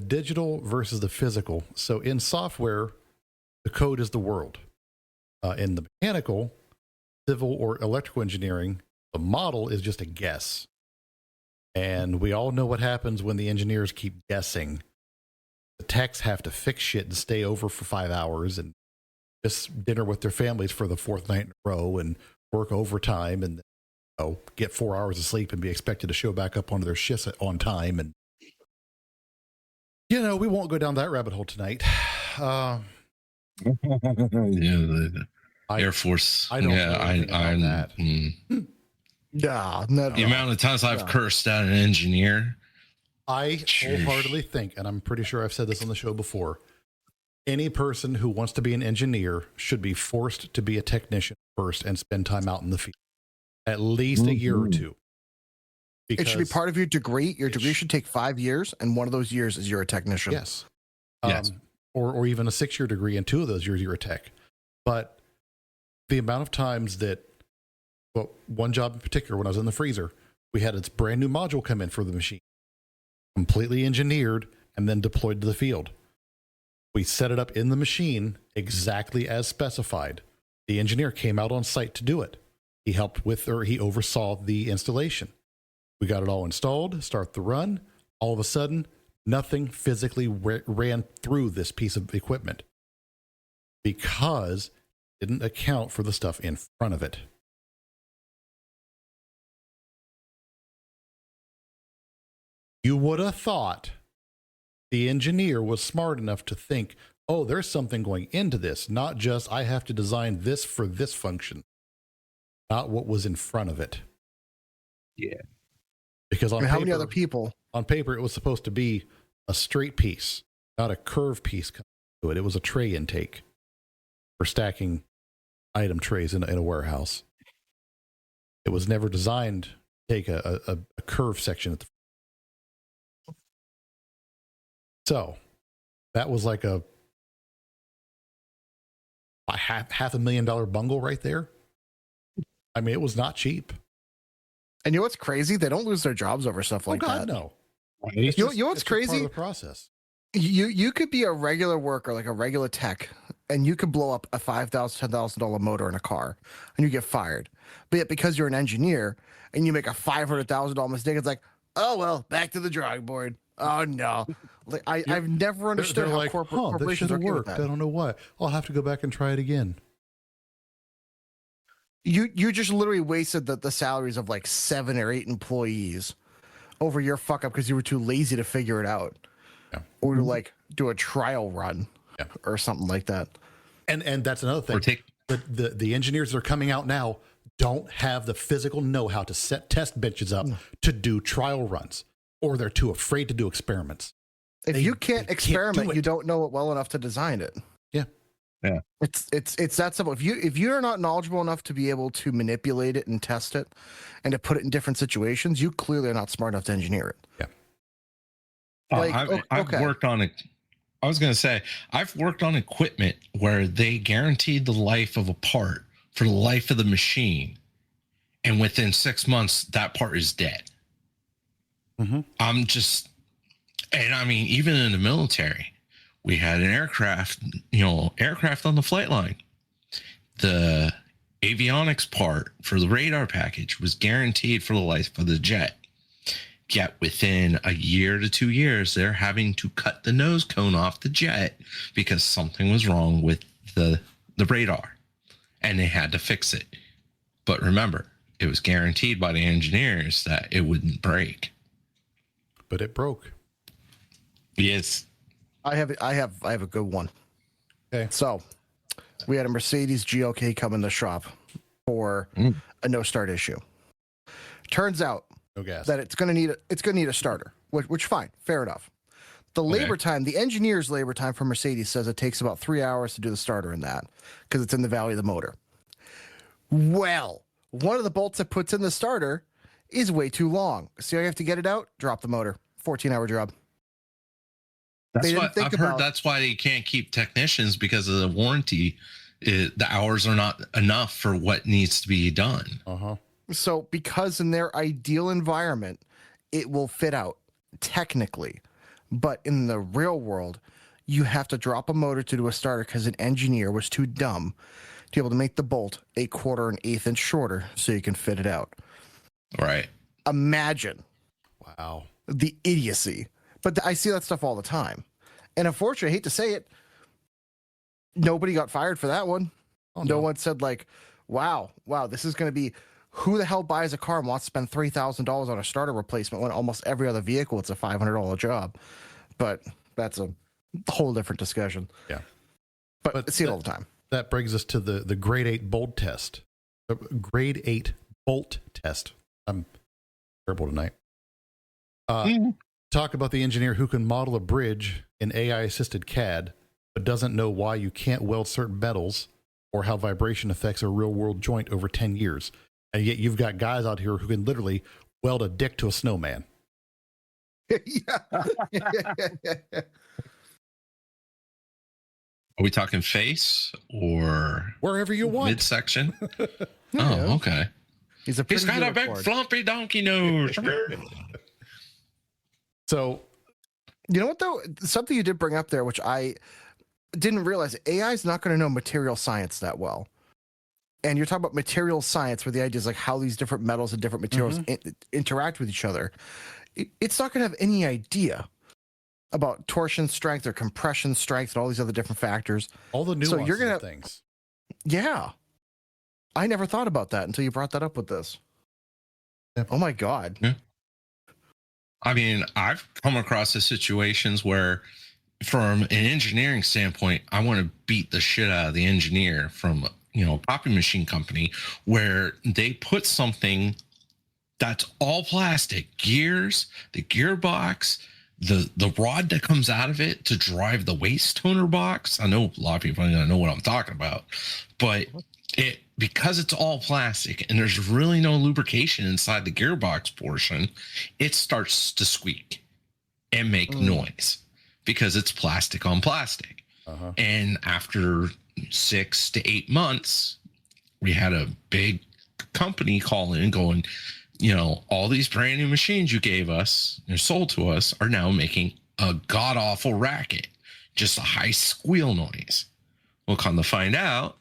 digital versus the physical. So in software, the code is the world. In the mechanical, civil, or electrical engineering, the model is just a guess. And we all know what happens when the engineers keep guessing. The techs have to fix shit and stay over for 5 hours and miss dinner with their families for the fourth night in a row and work overtime and get 4 hours of sleep and be expected to show back up onto their shifts on time. And, we won't go down that rabbit hole tonight. Yeah, the Air Force. I don't know yeah, anything about that. No. The amount of times I've cursed at an engineer. I wholeheartedly think, and I'm pretty sure I've said this on the show before, any person who wants to be an engineer should be forced to be a technician first and spend time out in the field, at least a year or two. It should be part of your degree. Your degree should take 5 years, and one of those years is you're a technician. Yes. Yes. Or even a 6-year degree, and 2 of those years you're a tech. But the amount of times that, one job in particular, when I was in the freezer, we had its brand new module come in for the machine, completely engineered and then deployed to the field. We set it up in the machine exactly as specified. The engineer came out on site to do it. He helped with, or he oversaw the installation. We got it all installed, start the run. All of a sudden, nothing physically ran through this piece of equipment because didn't account for the stuff in front of it. You would have thought the engineer was smart enough to think, oh, there's something going into this, not just I have to design this for this function, not what was in front of it. Yeah. Because on how many other people? On paper, it was supposed to be a straight piece, not a curved piece coming to it. It was a tray intake for stacking item trays in a warehouse. It was never designed to take a curved section at the. So that was like a half $500,000 bungle right there. I mean, it was not cheap. And you know what's crazy? They don't lose their jobs over stuff like that. No. You know what's crazy? Part of the process. You could be a regular worker, like a regular tech, and you could blow up a $5,000, $10,000 motor in a car, and you get fired. But yet, because you're an engineer and you make a $500,000 mistake, it's like, oh well, back to the drawing board. Oh no, like I've never understood how like, corporations that should have work. worked. I don't know why. I'll have to go back and try it again. You just literally wasted the salaries of like 7 or 8 employees over your fuck up because you were too lazy to figure it out, or to like do a trial run, or something like that. And that's another thing. The engineers that are coming out now don't have the physical know-how to set test benches up to do trial runs, or they're too afraid to do experiments. If you can't experiment, you don't know it well enough to design it. Yeah. It's that simple. If you're not knowledgeable enough to be able to manipulate it and test it and to put it in different situations, you clearly are not smart enough to engineer it. Yeah. I've worked on it. I was going to say, I've worked on equipment where they guaranteed the life of a part for the life of the machine. And within 6 months, that part is dead. Mm-hmm. And I mean, even in the military, we had an aircraft on the flight line. The avionics part for the radar package was guaranteed for the life of the jet. Yet within a year to 2 years, they're having to cut the nose cone off the jet because something was wrong with the radar, and they had to fix it. But remember, it was guaranteed by the engineers that it wouldn't break. But it broke. Yes. I have a good one. Okay. So we had a Mercedes GLK come in the shop for a no start issue. Turns out no gas. that it's going to need a starter, which fine, fair enough. The labor time, the engineer's labor time for Mercedes says it takes about 3 hours to do the starter in that because it's in the valley of the motor. Well, one of the bolts that puts in the starter is way too long. So you have to get it out, drop the motor. 14-hour job. That's why they can't keep technicians, because of the warranty. The hours are not enough for what needs to be done. So because in their ideal environment, it will fit out technically, but in the real world, you have to drop a motor to do a starter because an engineer was too dumb to be able to make the bolt 1/4 and 1/8 inch shorter so you can fit it out. Right. Imagine. Wow. The idiocy. But I see that stuff all the time. And unfortunately, I hate to say it, nobody got fired for that one. No one said like, wow, this is going to be, who the hell buys a car and wants to spend $3,000 on a starter replacement when almost every other vehicle, it's a $500 job. But that's a whole different discussion. Yeah. But I see it all the time. That brings us to the grade 8 bolt test. The grade 8 bolt test. I'm terrible tonight. Talk about the engineer who can model a bridge in AI-assisted CAD, but doesn't know why you can't weld certain metals or how vibration affects a real-world joint over 10 years. And yet you've got guys out here who can literally weld a dick to a snowman. Yeah. Are we talking face or wherever you want? Midsection? Yeah. Oh, okay. He's got a big floppy donkey nose. So, you know what though? Something you did bring up there, which I didn't realize, AI is not going to know material science that well. And you're talking about material science, where the idea is like how these different metals and different materials interact with each other. It's not going to have any idea about torsion strength or compression strength and all these other different factors. All the nuances so you're gonna of things. Yeah. I never thought about that until you brought that up with this. Yep. Oh my God. Yeah. I mean, I've come across the situations where, from an engineering standpoint, I want to beat the shit out of the engineer from, a copy machine company where they put something that's all plastic, gears, the gearbox, the rod that comes out of it to drive the waste toner box. I know a lot of people are gonna know what I'm talking about, but because it's all plastic and there's really no lubrication inside the gearbox portion, it starts to squeak and make noise because it's plastic on plastic. And after 6 to 8 months, we had a big company call in going, all these brand new machines you gave us and sold to us are now making a god awful racket, just a high squeal noise. Well, come to find out,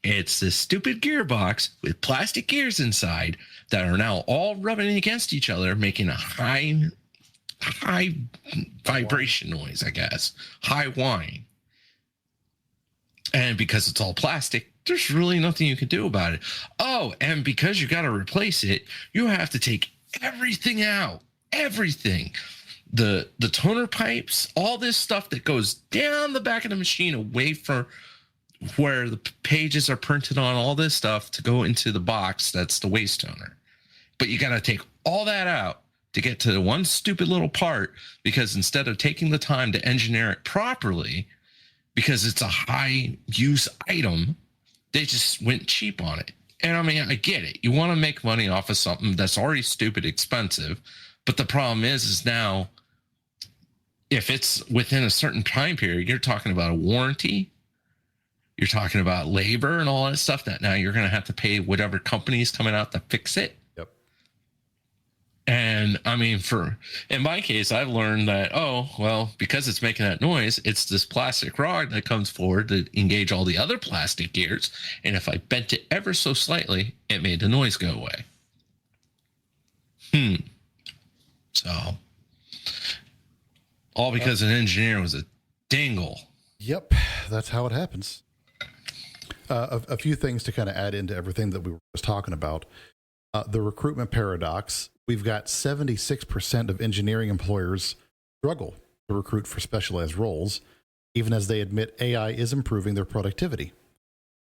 it's this stupid gearbox with plastic gears inside that are now all rubbing against each other, making a high vibration noise, I guess, high whine. And because it's all plastic, there's really nothing you can do about it. Oh, and because you got to replace it, you have to take everything out, everything. The toner pipes, all this stuff that goes down the back of the machine away from where the pages are printed on, all this stuff to go into the box that's the waste toner. But you got to take all that out to get to one stupid little part, because instead of taking the time to engineer it properly, because it's a high use item, they just went cheap on it. And I mean, I get it. You want to make money off of something that's already stupid expensive. But the problem is now, if it's within a certain time period, you're talking about a warranty, you're talking about labor and all that stuff that now you're going to have to pay whatever company is coming out to fix it. Yep. And I mean, in my case, I've learned that, because it's making that noise, it's this plastic rod that comes forward to engage all the other plastic gears. And if I bent it ever so slightly, it made the noise go away. So, all because an engineer was a dingle. Yep, that's how it happens. A few things to kind of add into everything that we were just talking about. The recruitment paradox. We've got 76% of engineering employers struggle to recruit for specialized roles, even as they admit AI is improving their productivity.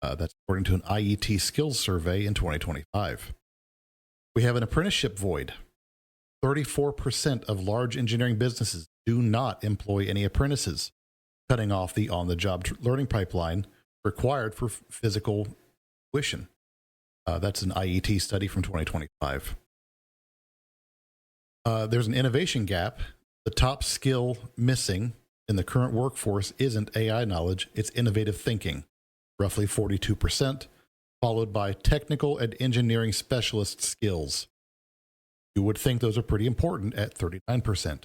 That's according to an IET skills survey in 2025. We have an apprenticeship void. 34% of large engineering businesses do not employ any apprentices, cutting off the on-the-job learning pipeline required for physical tuition. That's an IET study from 2025. There's an innovation gap. The top skill missing in the current workforce isn't AI knowledge, it's innovative thinking, roughly 42%, followed by technical and engineering specialist skills. You would think those are pretty important at 39%.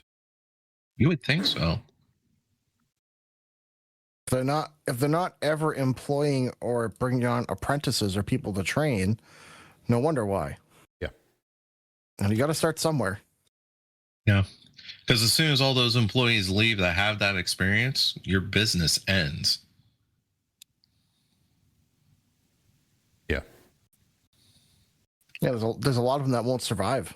You would think so. If they're not ever employing or bringing on apprentices or people to train, no wonder why. Yeah. And you got to start somewhere. Yeah. Because as soon as all those employees leave that have that experience, your business ends. Yeah. Yeah, there's a lot of them that won't survive.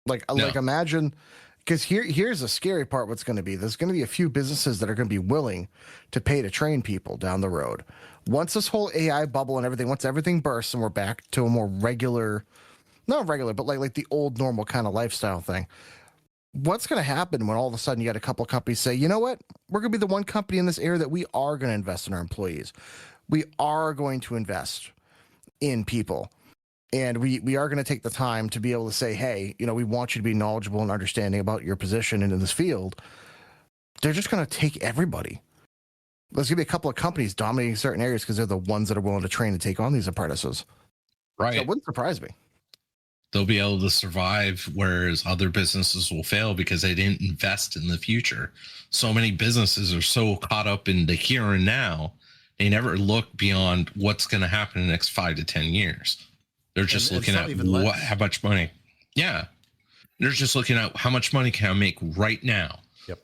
Like imagine, because here's the scary part. What's going to be? There's going to be a few businesses that are going to be willing to pay to train people down the road. Once this whole AI bubble and everything, once everything bursts and we're back to a more regular, not regular, but like the old normal kind of lifestyle thing. What's going to happen when all of a sudden you got a couple of companies say, you know what, we're going to be the one company in this area that we are going to invest in our employees. We are going to invest in people. And we are going to take the time to be able to say, hey, we want you to be knowledgeable and understanding about your position and in this field. They're just going to take everybody. There's going to be a couple of companies dominating certain areas because they're the ones that are willing to train and take on these apprentices. Right. That wouldn't surprise me. They'll be able to survive, whereas other businesses will fail because they didn't invest in the future. So many businesses are so caught up in the here and now, they never look beyond what's going to happen in the next 5 to 10 years. They're just looking at how much money. Yeah. They're just looking at how much money can I make right now. Yep.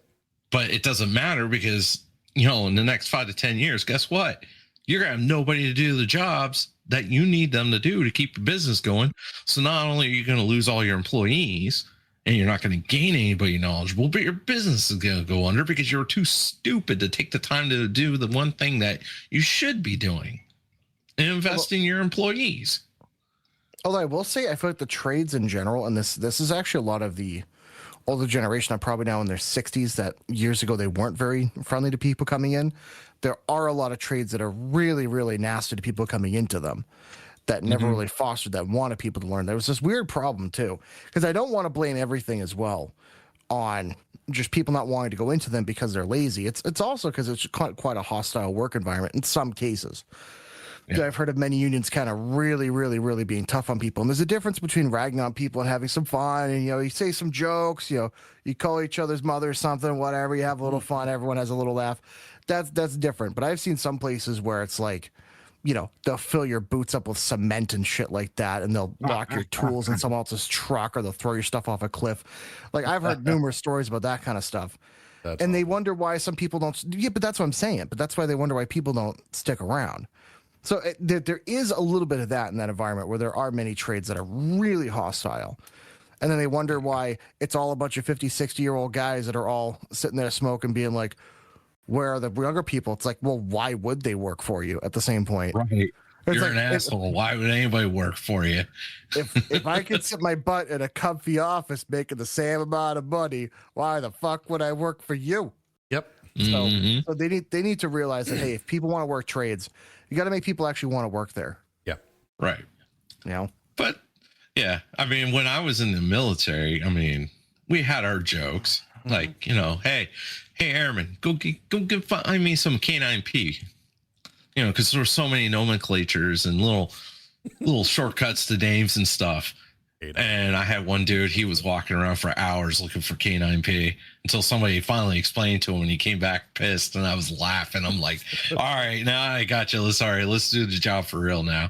But it doesn't matter because, in the next 5 to 10 years, guess what? you're going to have nobody to do the jobs that you need them to do to keep your business going. So not only are you going to lose all your employees and you're not going to gain anybody knowledgeable, but your business is going to go under because you're too stupid to take the time to do the one thing that you should be doing and invest in your employees. Although I will say, I feel like the trades in general, and this is actually a lot of the older generation are probably now in their 60s that years ago they weren't very friendly to people coming in. There are a lot of trades that are really, really nasty to people coming into them that never really fostered that wanted people to learn. There was this weird problem too, because I don't want to blame everything as well on just people not wanting to go into them because they're lazy. It's also because it's quite a hostile work environment in some cases. Yeah. I've heard of many unions kind of really, really, really being tough on people. And there's a difference between ragging on people and having some fun. And, you say some jokes, you call each other's mother or something, whatever. You have a little fun. Everyone has a little laugh. That's different. But I've seen some places where it's like, they'll fill your boots up with cement and shit like that. And they'll lock your tools in someone else's truck, or they'll throw your stuff off a cliff. Like, I've heard numerous stories about that kind of stuff. And they wonder why some people don't. Yeah, but that's what I'm saying. But that's why they wonder why people don't stick around. So there is a little bit of that in that environment where there are many trades that are really hostile. And then they wonder why it's all a bunch of 50, 60-year-old guys that are all sitting there smoking, being like, where are the younger people? It's like, well, why would they work for you at the same point? Right. You're like, an asshole. Why would anybody work for you? If I could sit my butt in a comfy office making the same amount of money, why the fuck would I work for you? Yep. So they need to realize that, hey, if people want to work trades, you got to make people actually want to work there. Yeah. Right. But yeah, I mean, when I was in the military, I mean, we had our jokes like, hey, airman, go find me some K9P, because there were so many nomenclatures and little shortcuts to names and stuff. And I had one dude, he was walking around for hours looking for K9P until somebody finally explained to him, and he came back pissed, and I was laughing. I'm like, all right, now I got you. Let's do the job for real now.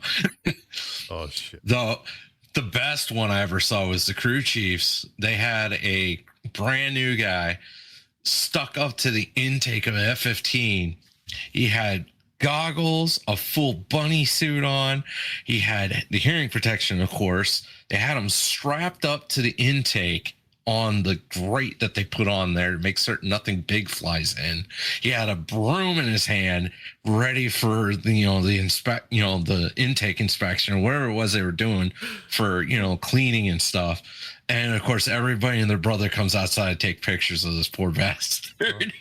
Oh, shit. The best one I ever saw was the crew chiefs. They had a brand new guy stuck up to the intake of an F-15. He had goggles, a full bunny suit on. He had the hearing protection, of course. They had him strapped up to the intake on the grate that they put on there to make certain nothing big flies in. He had a broom in his hand, ready for the intake inspection or whatever it was they were doing for cleaning and stuff. And of course, everybody and their brother comes outside to take pictures of this poor bastard.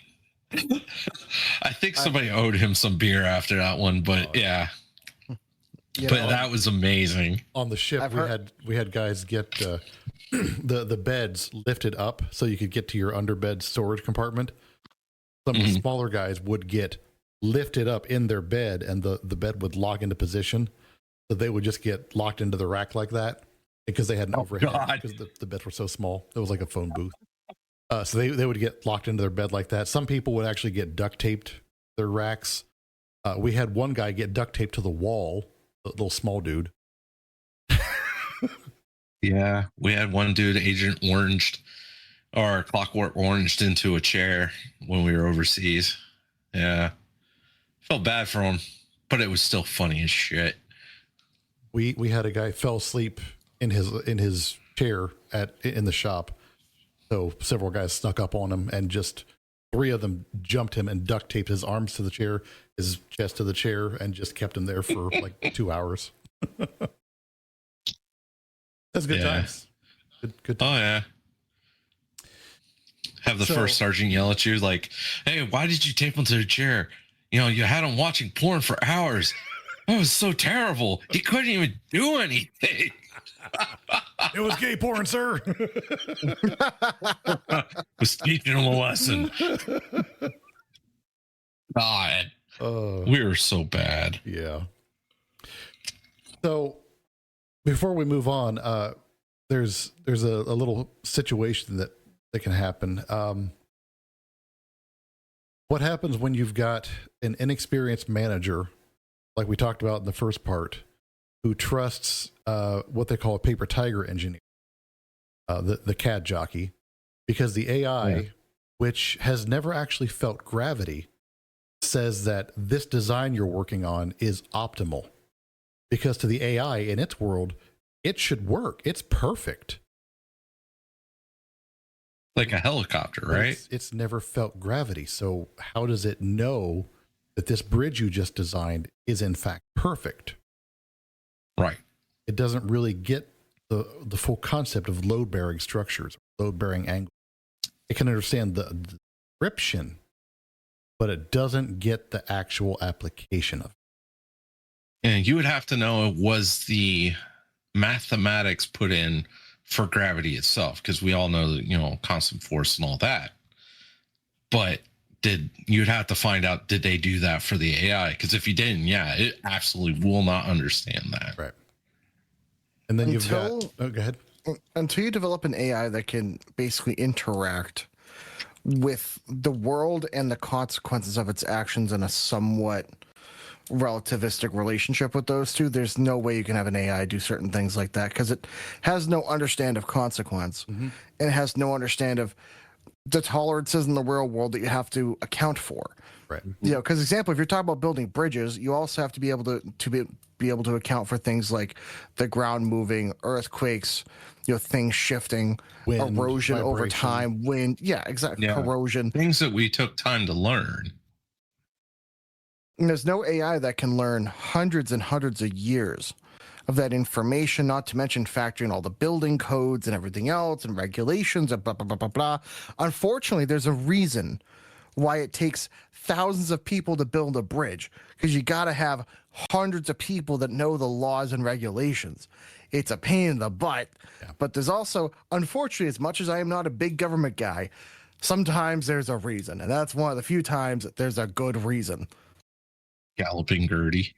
I think somebody owed him some beer after that one, but yeah. But that was amazing. On the ship, we had guys get the beds lifted up so you could get to your underbed storage compartment. Some of the smaller guys would get lifted up in their bed, and the bed would lock into position. So they would just get locked into the rack like that because they had an overhead, because the beds were so small. It was like a phone booth. So they would get locked into their bed like that. Some people would actually get duct taped their racks. We had one guy get duct taped to the wall, a little small dude. Yeah, we had one dude, Agent Oranged, or Clockwork Oranged, into a chair when we were overseas. Yeah, felt bad for him, but it was still funny as shit. We had a guy fell asleep in his chair in the shop. So several guys snuck up on him, and just 3 of them jumped him and duct taped his arms to the chair, his chest to the chair, and just kept him there for like 2 hours. That's good times. Good times. Oh yeah. Have the first sergeant yell at you like, "Hey, why did you tape him to the chair? You had him watching porn for hours. That was so terrible. He couldn't even do anything." It was gay porn, sir. Was teaching him a lesson. God, we were so bad. Yeah. So before we move on, there's a little situation that can happen. What happens when you've got an inexperienced manager, like we talked about in the first part, who trusts what they call a paper tiger engineer, the CAD jockey, because the AI, which has never actually felt gravity, says that this design you're working on is optimal, because to the AI in its world, it should work. It's perfect. Like a helicopter, But right? it's never felt gravity. So how does it know that this bridge you just designed is in fact perfect? Right. It doesn't really get the full concept of load-bearing structures, load-bearing angles. It can understand the description, but it doesn't get the actual application of it. And you would have to know, was the mathematics put in for gravity itself? Because we all know that, you know, constant force and all that. But you'd have to find out, did they do that for the AI? Because if you didn't, yeah, it absolutely will not understand that. Right. And then you've got, oh, go ahead. Until you develop an AI that can basically interact with the world and the consequences of its actions in a somewhat relativistic relationship with those two, there's no way you can have an AI do certain things like that, because it has no understand of consequence, and it has no understand of the tolerances in the real world that you have to account for. Right. You know, because example, if you're talking about building bridges, you also have to be able be able to account for things like the ground moving, earthquakes, you know, things shifting, Wind, erosion over vibration. time, wind, yeah, exactly, Yeah. corrosion. Things that we took time to learn. And there's no AI that can learn hundreds and hundreds of years of that information, not to mention factoring all the building codes and everything else and regulations and blah, blah, blah, blah, blah. Unfortunately, there's a reason why it takes thousands of people to build a bridge, because you got to have hundreds of people that know the laws and regulations. It's a pain in the butt, but there's also, unfortunately, as much as I am not a big government guy, sometimes there's a reason, and that's one of the few times that there's a good reason. Galloping Gertie.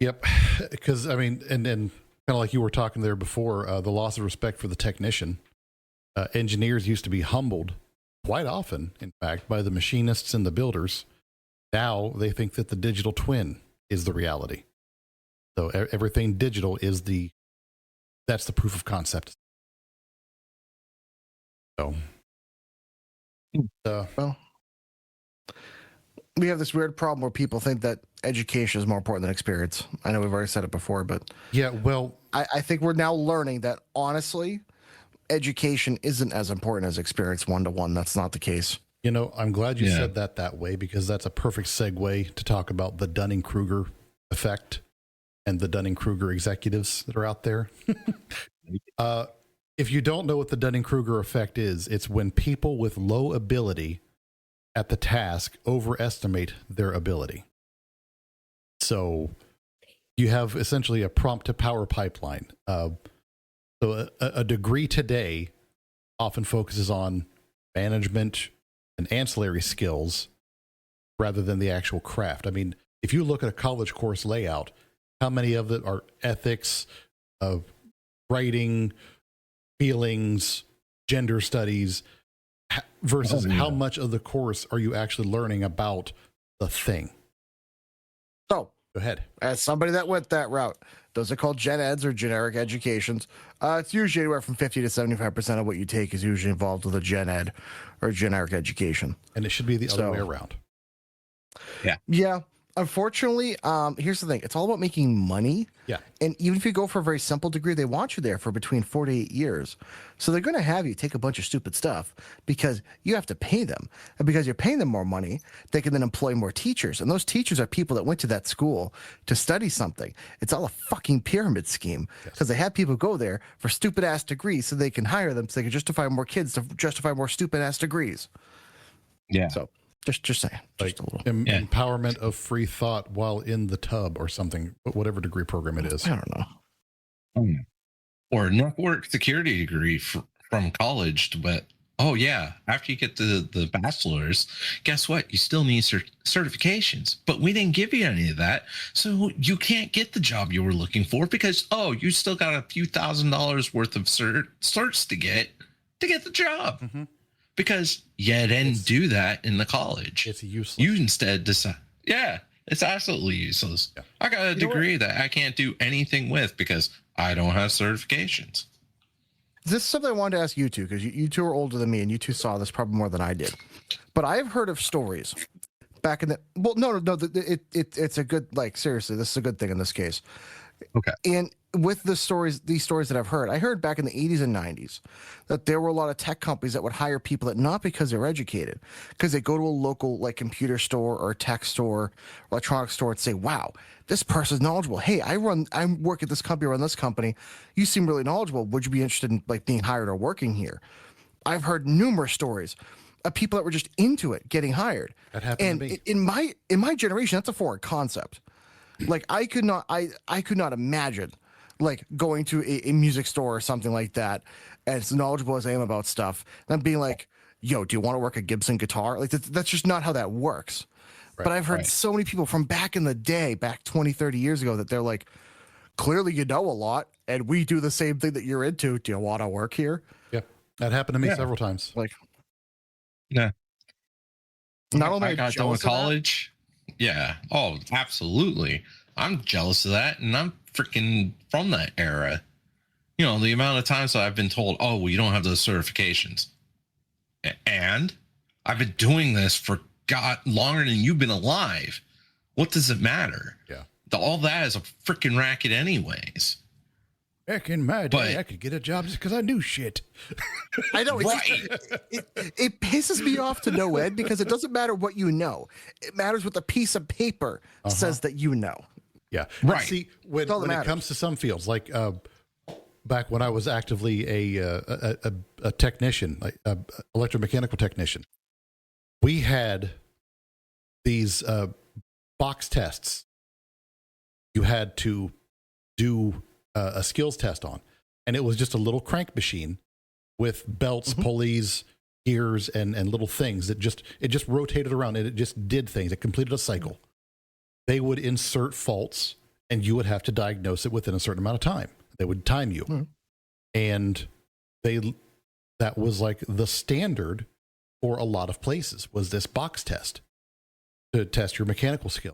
Yep. Because, I mean, and kind of like you were talking there before, the loss of respect for the technician. Engineers used to be humbled quite often, in fact, by the machinists and the builders. Now they think that the digital twin is the reality. So everything digital is that's the proof of concept. So, Well, we have this weird problem where people think that education is more important than experience. I know we've already said it before, but yeah, well, I think we're now learning that, honestly, education isn't as important as experience one-to-one. That's not the case. you know, I'm glad you said that way, because that's a perfect segue to talk about the Dunning-Kruger effect and the Dunning-Kruger executives that are out there. If you don't know what the Dunning-Kruger effect is, it's when people with low ability at the task overestimate their ability. So you have essentially a prompt to power pipeline. So a degree today often focuses on management and ancillary skills rather than the actual craft. I mean, if you look at a college course layout, how many of it are ethics, writing, feelings, gender studies, versus how much of the course are you actually learning about the thing? So, go ahead. As somebody that went that route, those are called gen eds or generic educations. It's usually anywhere from 50 to 75% of what you take is usually involved with a gen ed or generic education. And it should be the other way around. Yeah. Unfortunately, here's the thing. It's all about making money. Yeah. And even if you go for a very simple degree, they want you there for between 4 to 8 years. So they're going to have you take a bunch of stupid stuff because you have to pay them. And because you're paying them more money, they can then employ more teachers. And those teachers are people that went to that school to study something. It's all a fucking pyramid scheme, because they have people go there for stupid ass degrees so they can hire them, so they can justify more kids to justify more stupid ass degrees. Yeah. So just saying, Like just a little. empowerment of free thought while in the tub or something, whatever degree program it is. I don't know. Or a network security degree from college, but oh yeah, after you get the bachelor's, guess what? You still need certifications, but we didn't give you any of that, so you can't get the job you were looking for because you still got a few $1,000s worth of certs to get the job. Mm-hmm. Because you didn't do that in the college. It's useless. You instead decide, it's absolutely useless. Yeah. I got a degree that I can't do anything with because I don't have certifications. This is something I wanted to ask you two, because you two are older than me, and you two saw this probably more than I did. But I've heard of stories back in the it's a good, like, seriously, this is a good thing in this case. Okay. And with these stories that I've heard, I heard back in the 80s and 90s that there were a lot of tech companies that would hire people that not because they're educated, because they go to a local like computer store or tech store, electronics store, and say, "Wow, this person's knowledgeable. Hey, I work at this company, run this company. You seem really knowledgeable. Would you be interested in like being hired or working here?" I've heard numerous stories of people that were just into it getting hired. That happened to me. In my generation, that's a foreign concept. Like I could not imagine like going to a music store or something like that, as knowledgeable as I am about stuff, and being like, "Yo, do you want to work a Gibson guitar?" Like that's just not how that works. Right, but I've heard so many people from back in the day, back 20, 30 years ago, that they're like, "Clearly you know a lot, and we do the same thing that you're into. Do you want to work here?" Yeah, that happened to me several times. Like, Yeah. not only I got done with college. Yeah. Oh, absolutely. I'm jealous of that, and I'm freaking from that era. You know, the amount of times that I've been told, "Oh, well, you don't have those certifications," and I've been doing this for God longer than you've been alive. What does it matter? Yeah. All that is a freaking racket, anyways. Back in my day, But- I could get a job just because I knew shit. I know. Right. It pisses me off to no end, because it doesn't matter what you know. It matters what the piece of paper says that you know. Yeah. Right. See, when all that it matters. comes to some fields, like back when I was actively a technician, like electromechanical technician, we had these box tests you had to do a skills test on. And it was just a little crank machine with belts, pulleys, gears, and little things that it just rotated around, and it just did things. It completed a cycle. They would insert faults, and you would have to diagnose it within a certain amount of time. They would time you. And that was like the standard for a lot of places, was this box test to test your mechanical skill.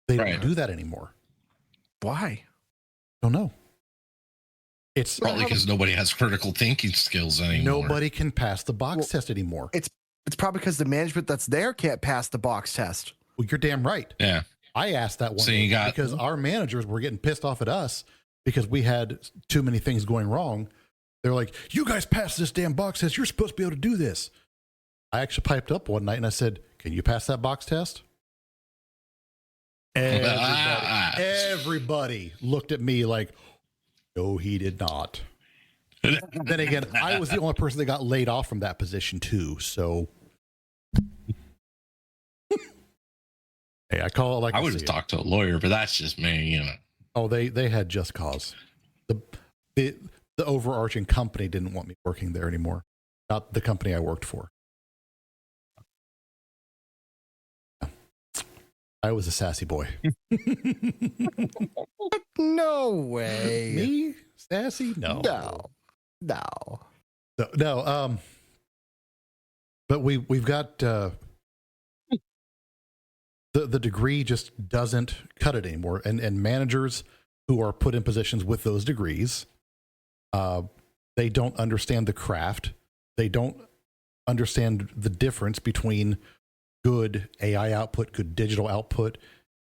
They don't do that anymore. Why? Don't know. It's Probably because nobody has critical thinking skills anymore. nobody can pass the box test anymore. It's probably because the management that's there can't pass the box test. Well, you're damn right. Yeah. I asked that one So you got- because our managers were getting pissed off at us because we had too many things going wrong. They're like, "You guys passed this damn box test. You're supposed to be able to do this." I actually piped up one night and I said, "Can you pass that box test?" Everybody looked at me like, "No, he did not." Then again, I was the only person that got laid off from that position too. So, hey, I call it like I would have see it. talked to a lawyer, but that's just me, you know. Oh, they had just cause. The overarching company didn't want me working there anymore. Not the company I worked for. I was a sassy boy. No way. Me? Sassy? No. No. No. But we've got the degree just doesn't cut it anymore. And managers who are put in positions with those degrees, they don't understand the craft. They don't understand the difference between good AI output, good digital output,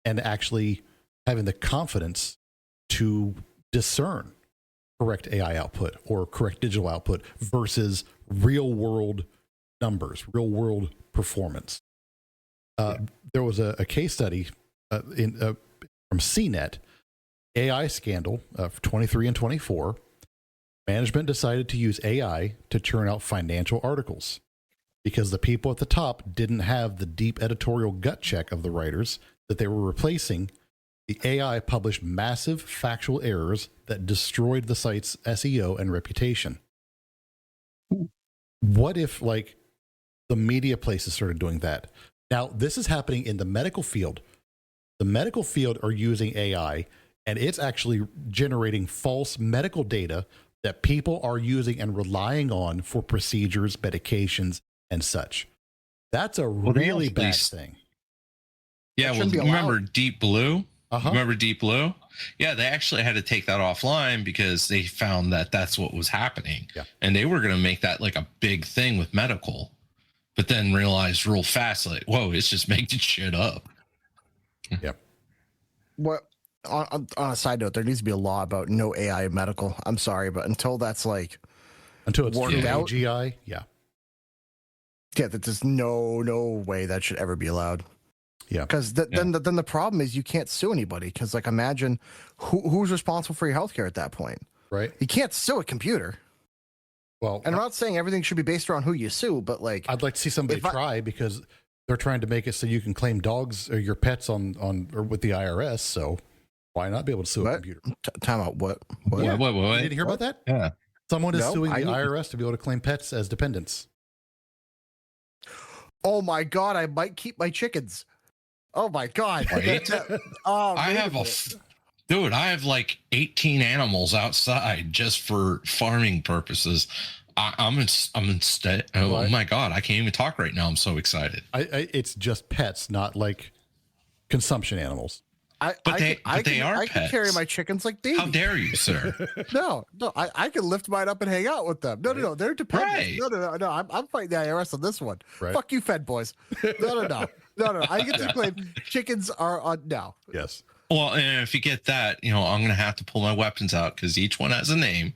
and actually having the confidence to discern correct AI output or correct digital output versus real world numbers, real world performance. There was a case study from CNET, AI scandal for 23 and 24. Management decided to use AI to churn out financial articles because the people at the top didn't have the deep editorial gut check of the writers that they were replacing. The AI published massive factual errors that destroyed the site's SEO and reputation. What if, like, the media places started doing that? Now, this is happening in the medical field. The medical field are using AI, and it's actually generating false medical data that people are using and relying on for procedures, medications, and such. That's a really bad thing. Yeah, well, shouldn't be remember allowed. Deep Blue? Remember Deep Blue? Yeah, they actually had to take that offline because they found that that's what was happening. Yeah. And they were going to make that like a big thing with medical, but then realized real fast, like, whoa, it's just making shit up. Yep. What on a side note, there needs to be a law about no AI in medical. I'm sorry, but until that's like Until it's worked truly out, AGI, yeah. that there's no way that should ever be allowed. Yeah. Because then the problem is you can't sue anybody. Because like imagine who's responsible for your healthcare at that point. Right. You can't sue a computer. Well, And I'm not saying everything should be based around who you sue, but like I'd like to see somebody try because they're trying to make it so you can claim dogs or your pets on or with the IRS. So why not be able to sue a computer? Time out. What? Yeah. What? You didn't hear about that? Yeah. Someone is No, suing the IRS to be able to claim pets as dependents. Oh my God! I might keep my chickens. Oh my God! Right? I have dude. I have like 18 animals outside just for farming purposes. I'm instead. Oh my God! I can't even talk right now. I'm so excited. It's just pets, not like consumption animals. They are I pets. can carry my chickens like babies. How dare you, sir? No, I can lift mine up and hang out with them. No, they're dependents. Right. No. I'm fighting the IRS on this one. Right. Fuck you, Fed boys. No. I get to claim chickens are on now. Yes. Well, and if you get that, I'm going to have to pull my weapons out because each one has a name.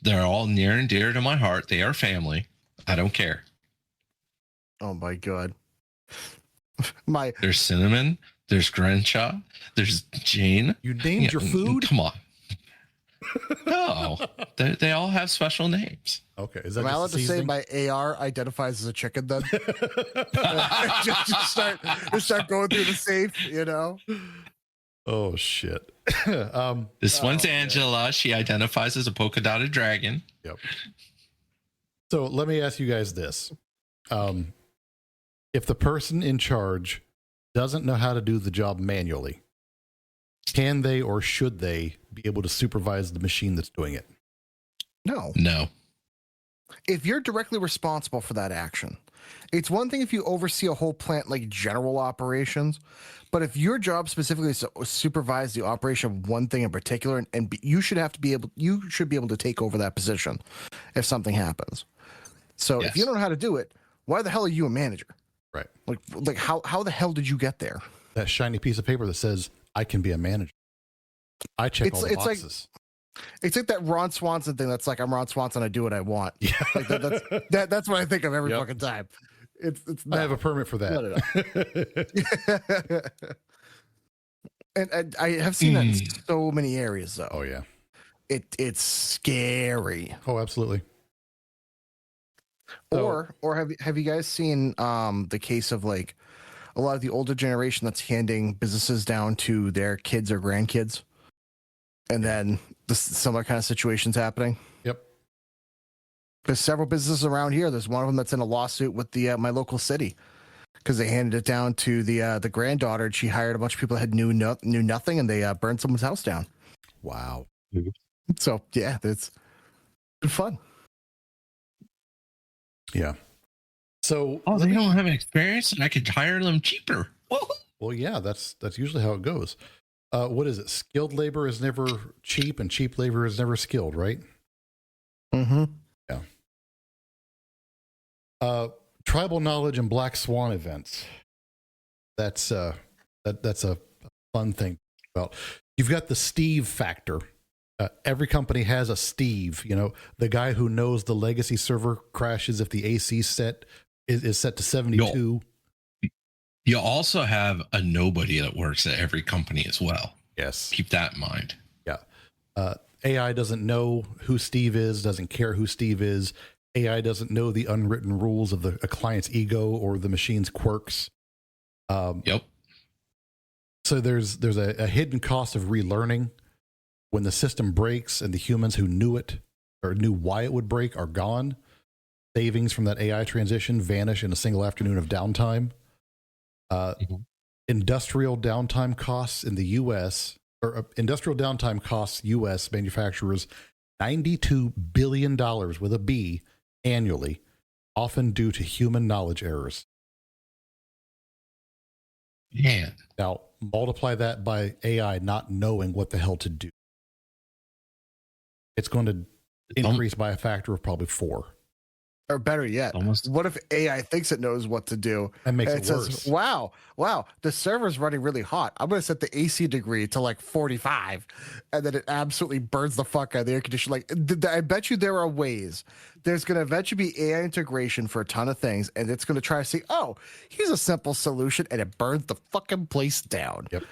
They're all near and dear to my heart. They are family. I don't care. Oh my God. There's Cinnamon. There's Grenshaw. There's Jane. You named your food? Come on. No, they all have special names. Okay. Is that Am I allowed just to say seasoning? my AR identifies as a chicken then? just start going through the safe, Oh shit. This one's Angela. She identifies as a polka dotted dragon. Yep. So let me ask you guys this. If the person in charge doesn't know how to do the job manually, can they or should they be able to supervise the machine that's doing it? No. If you're directly responsible for that action, it's one thing if you oversee a whole plant like general operations, but if your job specifically is to supervise the operation of one thing in particular, you should be able to take over that position if something happens. So Yes. if you don't know how to do it, why the hell are you a manager? Right. Like how the hell did you get there? That shiny piece of paper that says I can be a manager. I check all the boxes. It's like that Ron Swanson thing. That's like, I'm Ron Swanson. I do what I want. Yeah. Like that's what I think of every fucking time. It's I have a permit for that. And I have seen that in so many areas though. Oh yeah. It's scary. Oh, absolutely. So, Or have you guys seen the case of like a lot of the older generation that's handing businesses down to their kids or grandkids, and then similar kind of situations happening? Yep. There's several businesses around here. There's one of them that's in a lawsuit with the my local city because they handed it down to the granddaughter, and she hired a bunch of people that knew nothing, and they burned someone's house down. Wow. So yeah, it's good fun. Yeah. So they don't have an experience, and I could hire them cheaper. Well, yeah, that's usually how it goes. What is it? Skilled labor is never cheap, and cheap labor is never skilled, right? Mm-hmm. Yeah. Tribal knowledge and black swan events. That's a fun thing about. You've got the Steve factor. Every company has a Steve, the guy who knows the legacy server crashes if the AC set is set to 72. You also have a nobody that works at every company as well. Yes. Keep that in mind. Yeah. AI doesn't know who Steve is, doesn't care who Steve is. AI doesn't know the unwritten rules of a client's ego or the machine's quirks. Yep. So there's a hidden cost of relearning. When the system breaks and the humans who knew it or knew why it would break are gone, savings from that AI transition vanish in a single afternoon of downtime. Industrial downtime costs in the U.S. or industrial downtime costs U.S. manufacturers $92 billion with a B annually, often due to human knowledge errors. Man, Now, multiply that by AI not knowing what the hell to do. It's going to increase by a factor of probably 4. Or better yet, Almost. what if AI thinks it knows what to do? And makes and it says, worse. wow, the server's running really hot. I'm going to set the AC degree to like 45. And then it absolutely burns the fuck out of the air conditioner. Like, I bet you there are ways. There's going to eventually be AI integration for a ton of things. And it's going to try to see, oh, here's a simple solution. And it burns the fucking place down. Yep.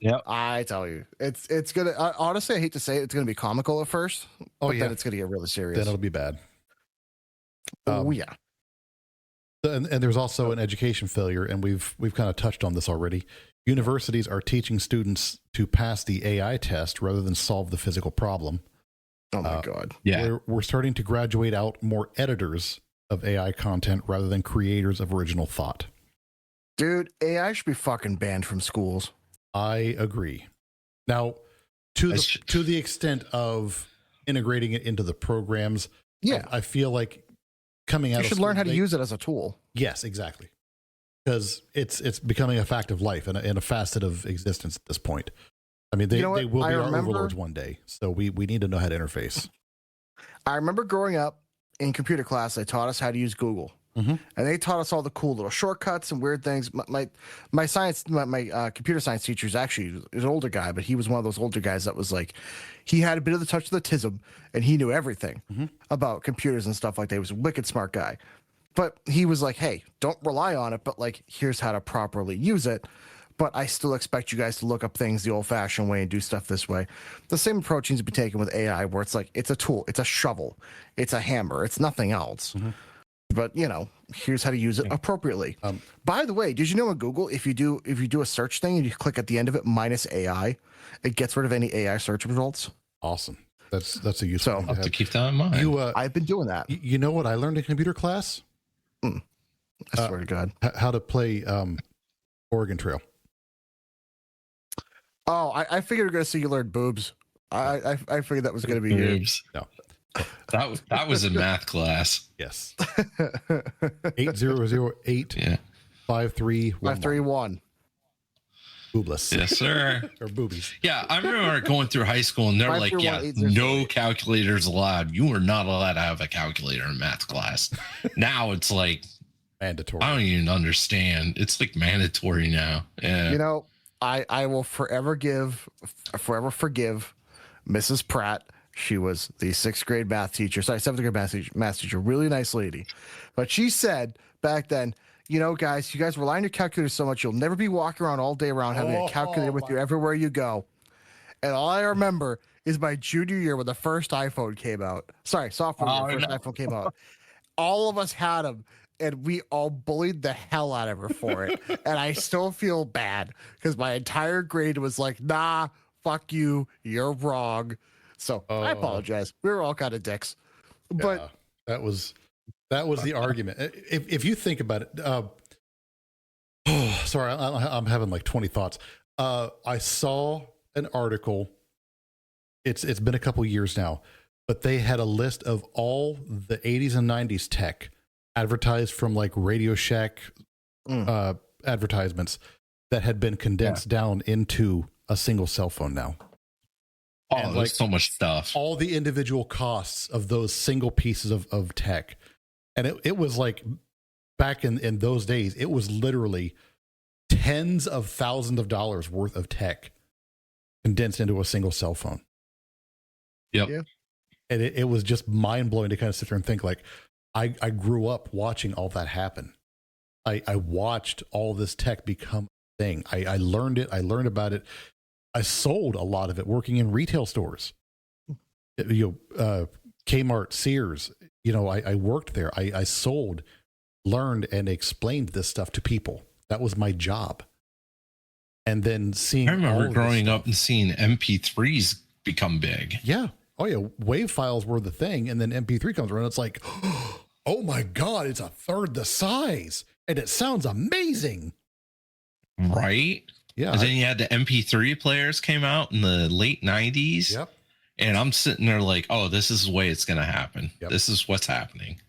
Yep. I tell you, it's going to, honestly, I hate to say it, it's going to be comical at first. But then it's going to get really serious. Then it'll be bad. Oh, yeah. And there's also an education failure, and we've kind of touched on this already. Universities are teaching students to pass the AI test rather than solve the physical problem. Oh, my God. Yeah. We're starting to graduate out more editors of AI content rather than creators of original thought. Dude, AI should be fucking banned from schools. I agree. Now, to the extent of integrating it into the programs, Yeah. I feel like coming out You of should school, learn how to use it as a tool. Yes, exactly. Because it's becoming a fact of life and a facet of existence at this point. I mean, they will be our overlords one day. So we need to know how to interface. I remember growing up in computer class, they taught us how to use Google. Mm-hmm. And they taught us all the cool little shortcuts and weird things. My computer science teacher is actually an older guy, but he was one of those older guys that was like, he had a bit of the touch of the tism, and he knew everything about computers and stuff like that. He was a wicked smart guy. But he was like, hey, don't rely on it, but like, here's how to properly use it. But I still expect you guys to look up things the old-fashioned way and do stuff this way. The same approach needs to be taken with AI, where it's like, it's a tool, it's a shovel, it's a hammer, it's nothing else. But here's how to use it appropriately. By the way, did you know in Google, if you do a search thing and you click at the end of it -, AI, it gets rid of any AI search results. Awesome. That's a useful thing I'll have to keep that in mind. I've been doing that. You know what I learned in computer class? I swear to God. How to play Oregon Trail. Oh, I figured you're going to say you learned boobs. I figured that was going to be you. No. That was a math class. Yes. 8008 5311. 531. Boobless. Yes, sir. Or boobies. Yeah, I remember going through high school and they're like, yeah, 531-800. no calculators allowed. You are not allowed to have a calculator in math class. Now it's like Mandatory. I don't even understand. It's like mandatory now. Yeah. I will forever forgive Mrs. Pratt. She was the 6th grade math teacher. Sorry, 7th grade math teacher. Really nice lady. But she said back then, guys, you guys rely on your calculator so much, you'll never be walking around all day around having a calculator with you everywhere you go. And all I remember is my junior year when the first iPhone came out. Sorry, sophomore year, iPhone came out. All of us had them, and we all bullied the hell out of her for it. And I still feel bad because my entire grade was like, nah, fuck you, you're wrong. So I apologize. We were all kind of dicks. But that was the argument. If you think about it, sorry, I'm having like 20 thoughts. I saw an article. It's been a couple years now, but they had a list of all the 80s and 90s tech advertised from like Radio Shack advertisements that had been condensed down into a single cell phone now. Oh, and there's so much stuff. All the individual costs of those single pieces of tech. And it was like back in those days, it was literally tens of thousands of dollars worth of tech condensed into a single cell phone. Yep. Yeah. And it was just mind blowing to kind of sit there and think like, I grew up watching all that happen. I watched all this tech become a thing. I learned it. I learned about it. I sold a lot of it working in retail stores, Kmart, Sears, I worked there. I sold, learned, and explained this stuff to people. That was my job. And then seeing, I remember growing up and seeing MP3s become big. Yeah. Oh yeah. WAV files were the thing. And then MP3 comes around. It's like, oh my God, it's a third the size and it sounds amazing. Right. Yeah. And then you had the MP3 players came out in the late 90s. Yep. And I'm sitting there like, oh, this is the way it's going to happen. Yep. This is what's happening.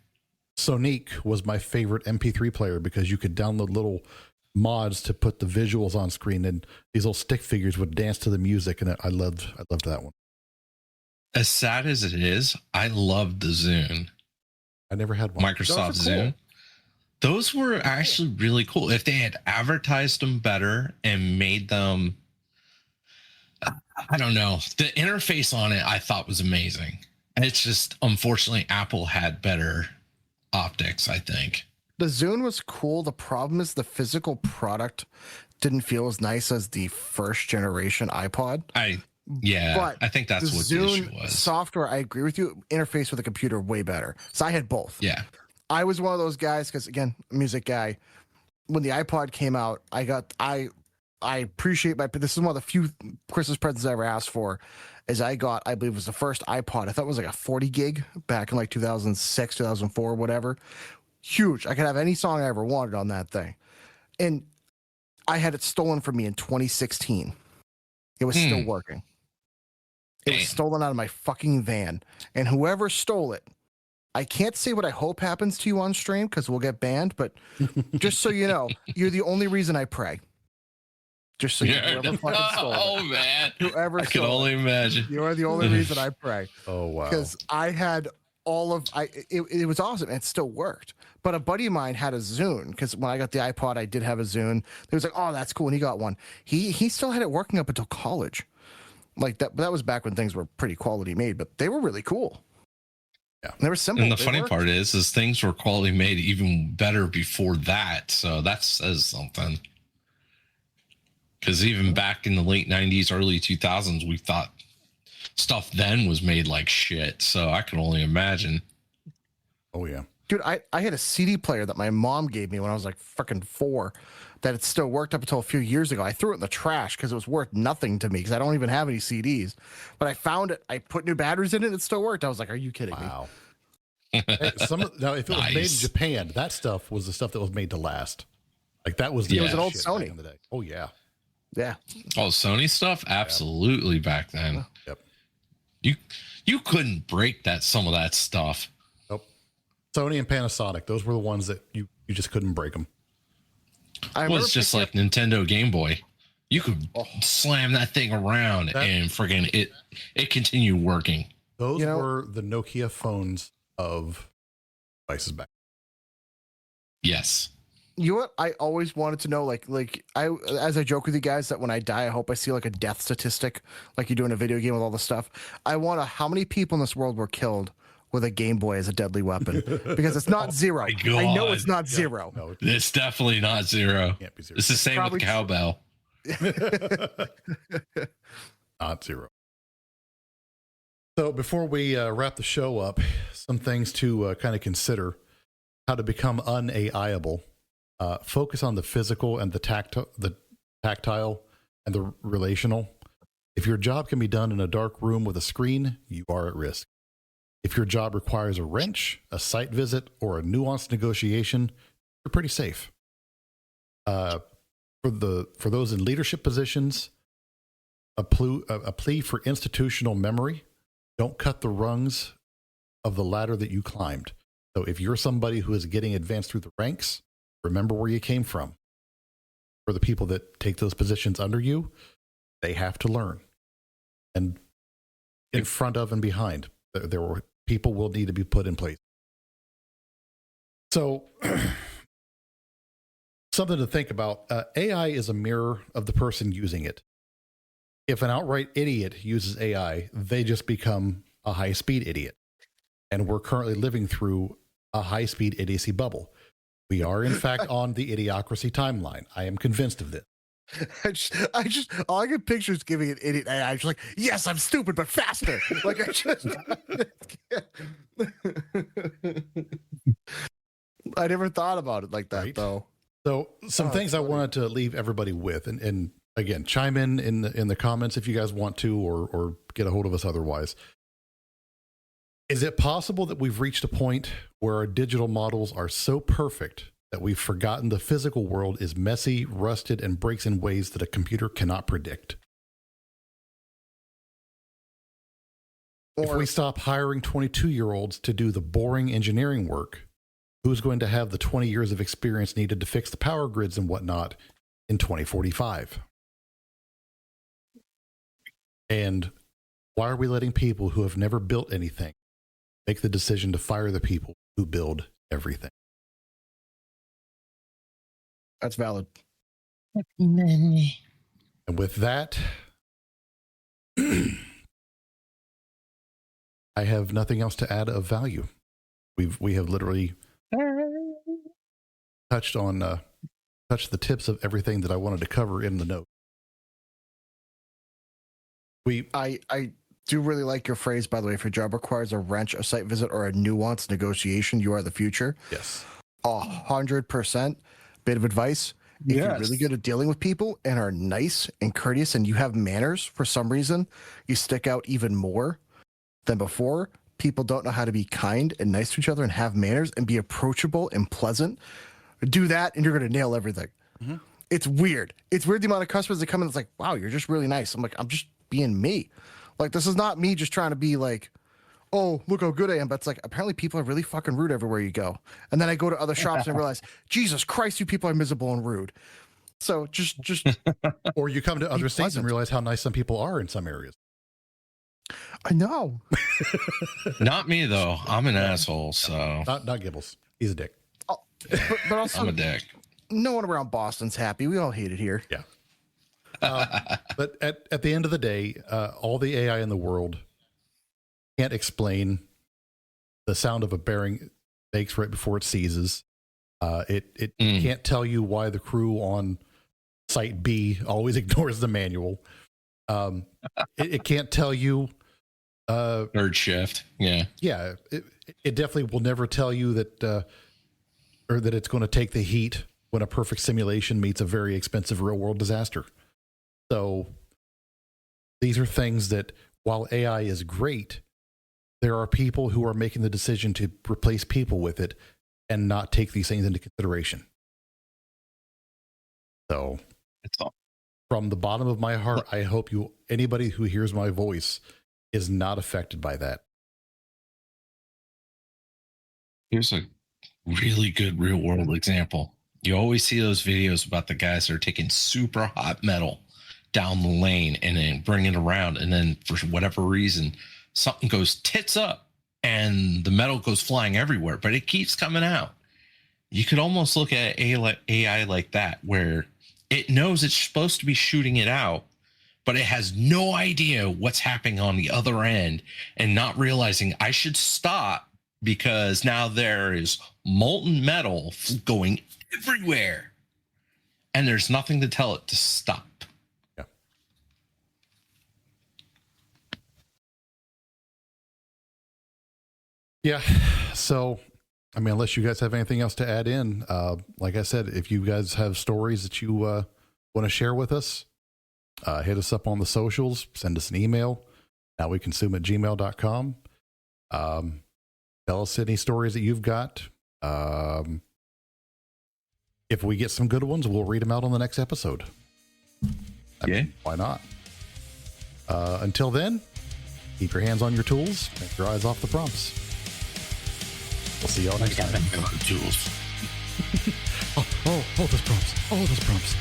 Sonic was my favorite MP3 player because you could download little mods to put the visuals on screen, and these little stick figures would dance to the music, and I loved that one. As sad as it is, I loved the Zune. I never had one. Microsoft Those are cool. Zune. Those were actually really cool. If they had advertised them better and made them, I don't know, the interface on it I thought was amazing. And it's just, unfortunately, Apple had better optics, I think. The Zune was cool. The problem is the physical product didn't feel as nice as the first generation iPod. But I think that's what the issue was. Software, I agree with you. Interface with the computer way better. So I had both. Yeah. I was one of those guys because, again, music guy. When the iPod came out, I appreciate this is one of the few Christmas presents I ever asked for. Is I got, I believe it was the first iPod. I thought it was like a 40 gig back in like 2006, 2004, whatever. Huge. I could have any song I ever wanted on that thing. And I had it stolen from me in 2016. It was still working. It was stolen out of my fucking van. And whoever stole it, I can't say what I hope happens to you on stream because we'll get banned, but just so you know, you're the only reason I pray. Just so you know, whoever fucking stole it. Oh, man. Whoever I can stole only imagine. You are the only reason I pray. Oh, wow. Because I had it was awesome and it still worked. But a buddy of mine had a Zune because when I got the iPod, I did have a Zune. He was like, "Oh, that's cool," and he got one. He still had it working up until college. Like that. But that was back when things were pretty quality made, but they were really cool. Yeah, they were simple. And the funny part is things were quality made even better before that. So that says something. Because even back in the late 90s, early 2000s, we thought stuff then was made like shit. So I can only imagine. Oh, yeah. Dude, I had a CD player that my mom gave me when I was like freaking 4 that it still worked up until a few years ago. I threw it in the trash because it was worth nothing to me because I don't even have any CDs. But I found it. I put new batteries in it. It still worked. I was like, are you kidding me? Wow. Now, if it was made in Japan, that stuff was the stuff that was made to last. Like that was it was an old Sony in the day. Oh, yeah. Yeah. Oh, Sony stuff? Absolutely back then. Yep. You couldn't break some of that stuff. Nope. Sony and Panasonic, those were the ones that you just couldn't break them. Well, it's just like Nintendo Game Boy. You could slam that thing around and friggin' it continued working. Those were the Nokia phones of devices back. Yes. You know what? I always wanted to know, as I joke with you guys, that when I die, I hope I see like a death statistic, like you do in a video game with all the stuff. I want to, how many people in this world were killed with a Game Boy as a deadly weapon? Because it's not zero. I know it's not zero. No, it's definitely not zero. Can't be zero. It's the same with cowbell. Not zero. So before we wrap the show up, some things to kind of consider: how to become un-AIable. Focus on the physical and the tactile and the relational. If your job can be done in a dark room with a screen, you are at risk. If your job requires a wrench, a site visit, or a nuanced negotiation, you're pretty safe. For those in leadership positions, a plea for institutional memory. Don't cut the rungs of the ladder that you climbed. So if you're somebody who is getting advanced through the ranks, remember where you came from. For the people that take those positions under you, they have to learn. And in front of and behind, people will need to be put in place. So something to think about. AI is a mirror of the person using it. If an outright idiot uses AI, they just become a high-speed idiot. And we're currently living through a high-speed idiocy bubble. We are, in fact, on the idiocracy timeline. I am convinced of this. I just all I can picture is giving an idiot AI. I'm just like, yes, I'm stupid, but faster. Like I just, I never thought about it like that, right? Though. So some things I wanted to leave everybody with, and again, chime in the comments if you guys want to, or get a hold of us otherwise. Is it possible that we've reached a point where our digital models are so perfect that we've forgotten the physical world is messy, rusted, and breaks in ways that a computer cannot predict? If we stop hiring 22-year-olds to do the boring engineering work, who's going to have the 20 years of experience needed to fix the power grids and whatnot in 2045? And why are we letting people who have never built anything make the decision to fire the people who build everything? That's valid. And with that, I have nothing else to add of value. We have literally touched the tips of everything that I wanted to cover in the note. I do really like your phrase, by the way. If your job requires a wrench, a site visit, or a nuanced negotiation, you are the future. Yes. 100%. Bit of advice. If you're really good at dealing with people and are nice and courteous and you have manners for some reason, you stick out even more than before. People don't know how to be kind and nice to each other and have manners and be approachable and pleasant. Do that and you're going to nail everything. Mm-hmm. It's weird. It's weird the amount of customers that come in. It's like, wow, you're just really nice. I'm like, I'm just being me. Like, this is not me just trying to be like, oh, look how good I am. But it's like, apparently people are really fucking rude everywhere you go. And then I go to other shops and realize, Jesus Christ, you people are miserable and rude. So just or you come to other states pleasant. and realize how nice some people are in some areas. I know. Not me though. I'm an asshole. So Not Gibbles. He's a dick. Oh, but also, I'm a dick. no one around Boston's happy. We all hate it here. Yeah. But at the end of the day, all the AI in the world can't explain the sound of a bearing makes right before it seizes. It can't tell you why the crew on site B always ignores the manual. It can't tell you. Third shift. Yeah. Yeah. It definitely will never tell you that, or that it's going to take the heat when a perfect simulation meets a very expensive real world disaster. So these are things that, while AI is great, there are people who are making the decision to replace people with it and not take these things into consideration. So from the bottom of my heart, I hope anybody who hears my voice is not affected by that. Here's a really good real world example. You always see those videos about the guys that are taking super hot metal down the lane and then bring it around. And then for whatever reason, something goes tits up and the metal goes flying everywhere, but it keeps coming out. You could almost look at AI like that, where it knows it's supposed to be shooting it out, but it has no idea what's happening on the other end and not realizing I should stop because now there is molten metal going everywhere and there's nothing to tell it to stop. Yeah. Yeah. So, I mean, unless you guys have anything else to add in, like I said, if you guys have stories that you want to share with us, hit us up on the socials, send us an email, nowweconsume@gmail.com. Tell us any stories that you've got. If we get some good ones, we'll read them out on the next episode. I mean, why not? Until then, keep your hands on your tools, take your eyes off the prompts. We'll see y'all next time. Tools. Oh, those prompts. Oh, those prompts.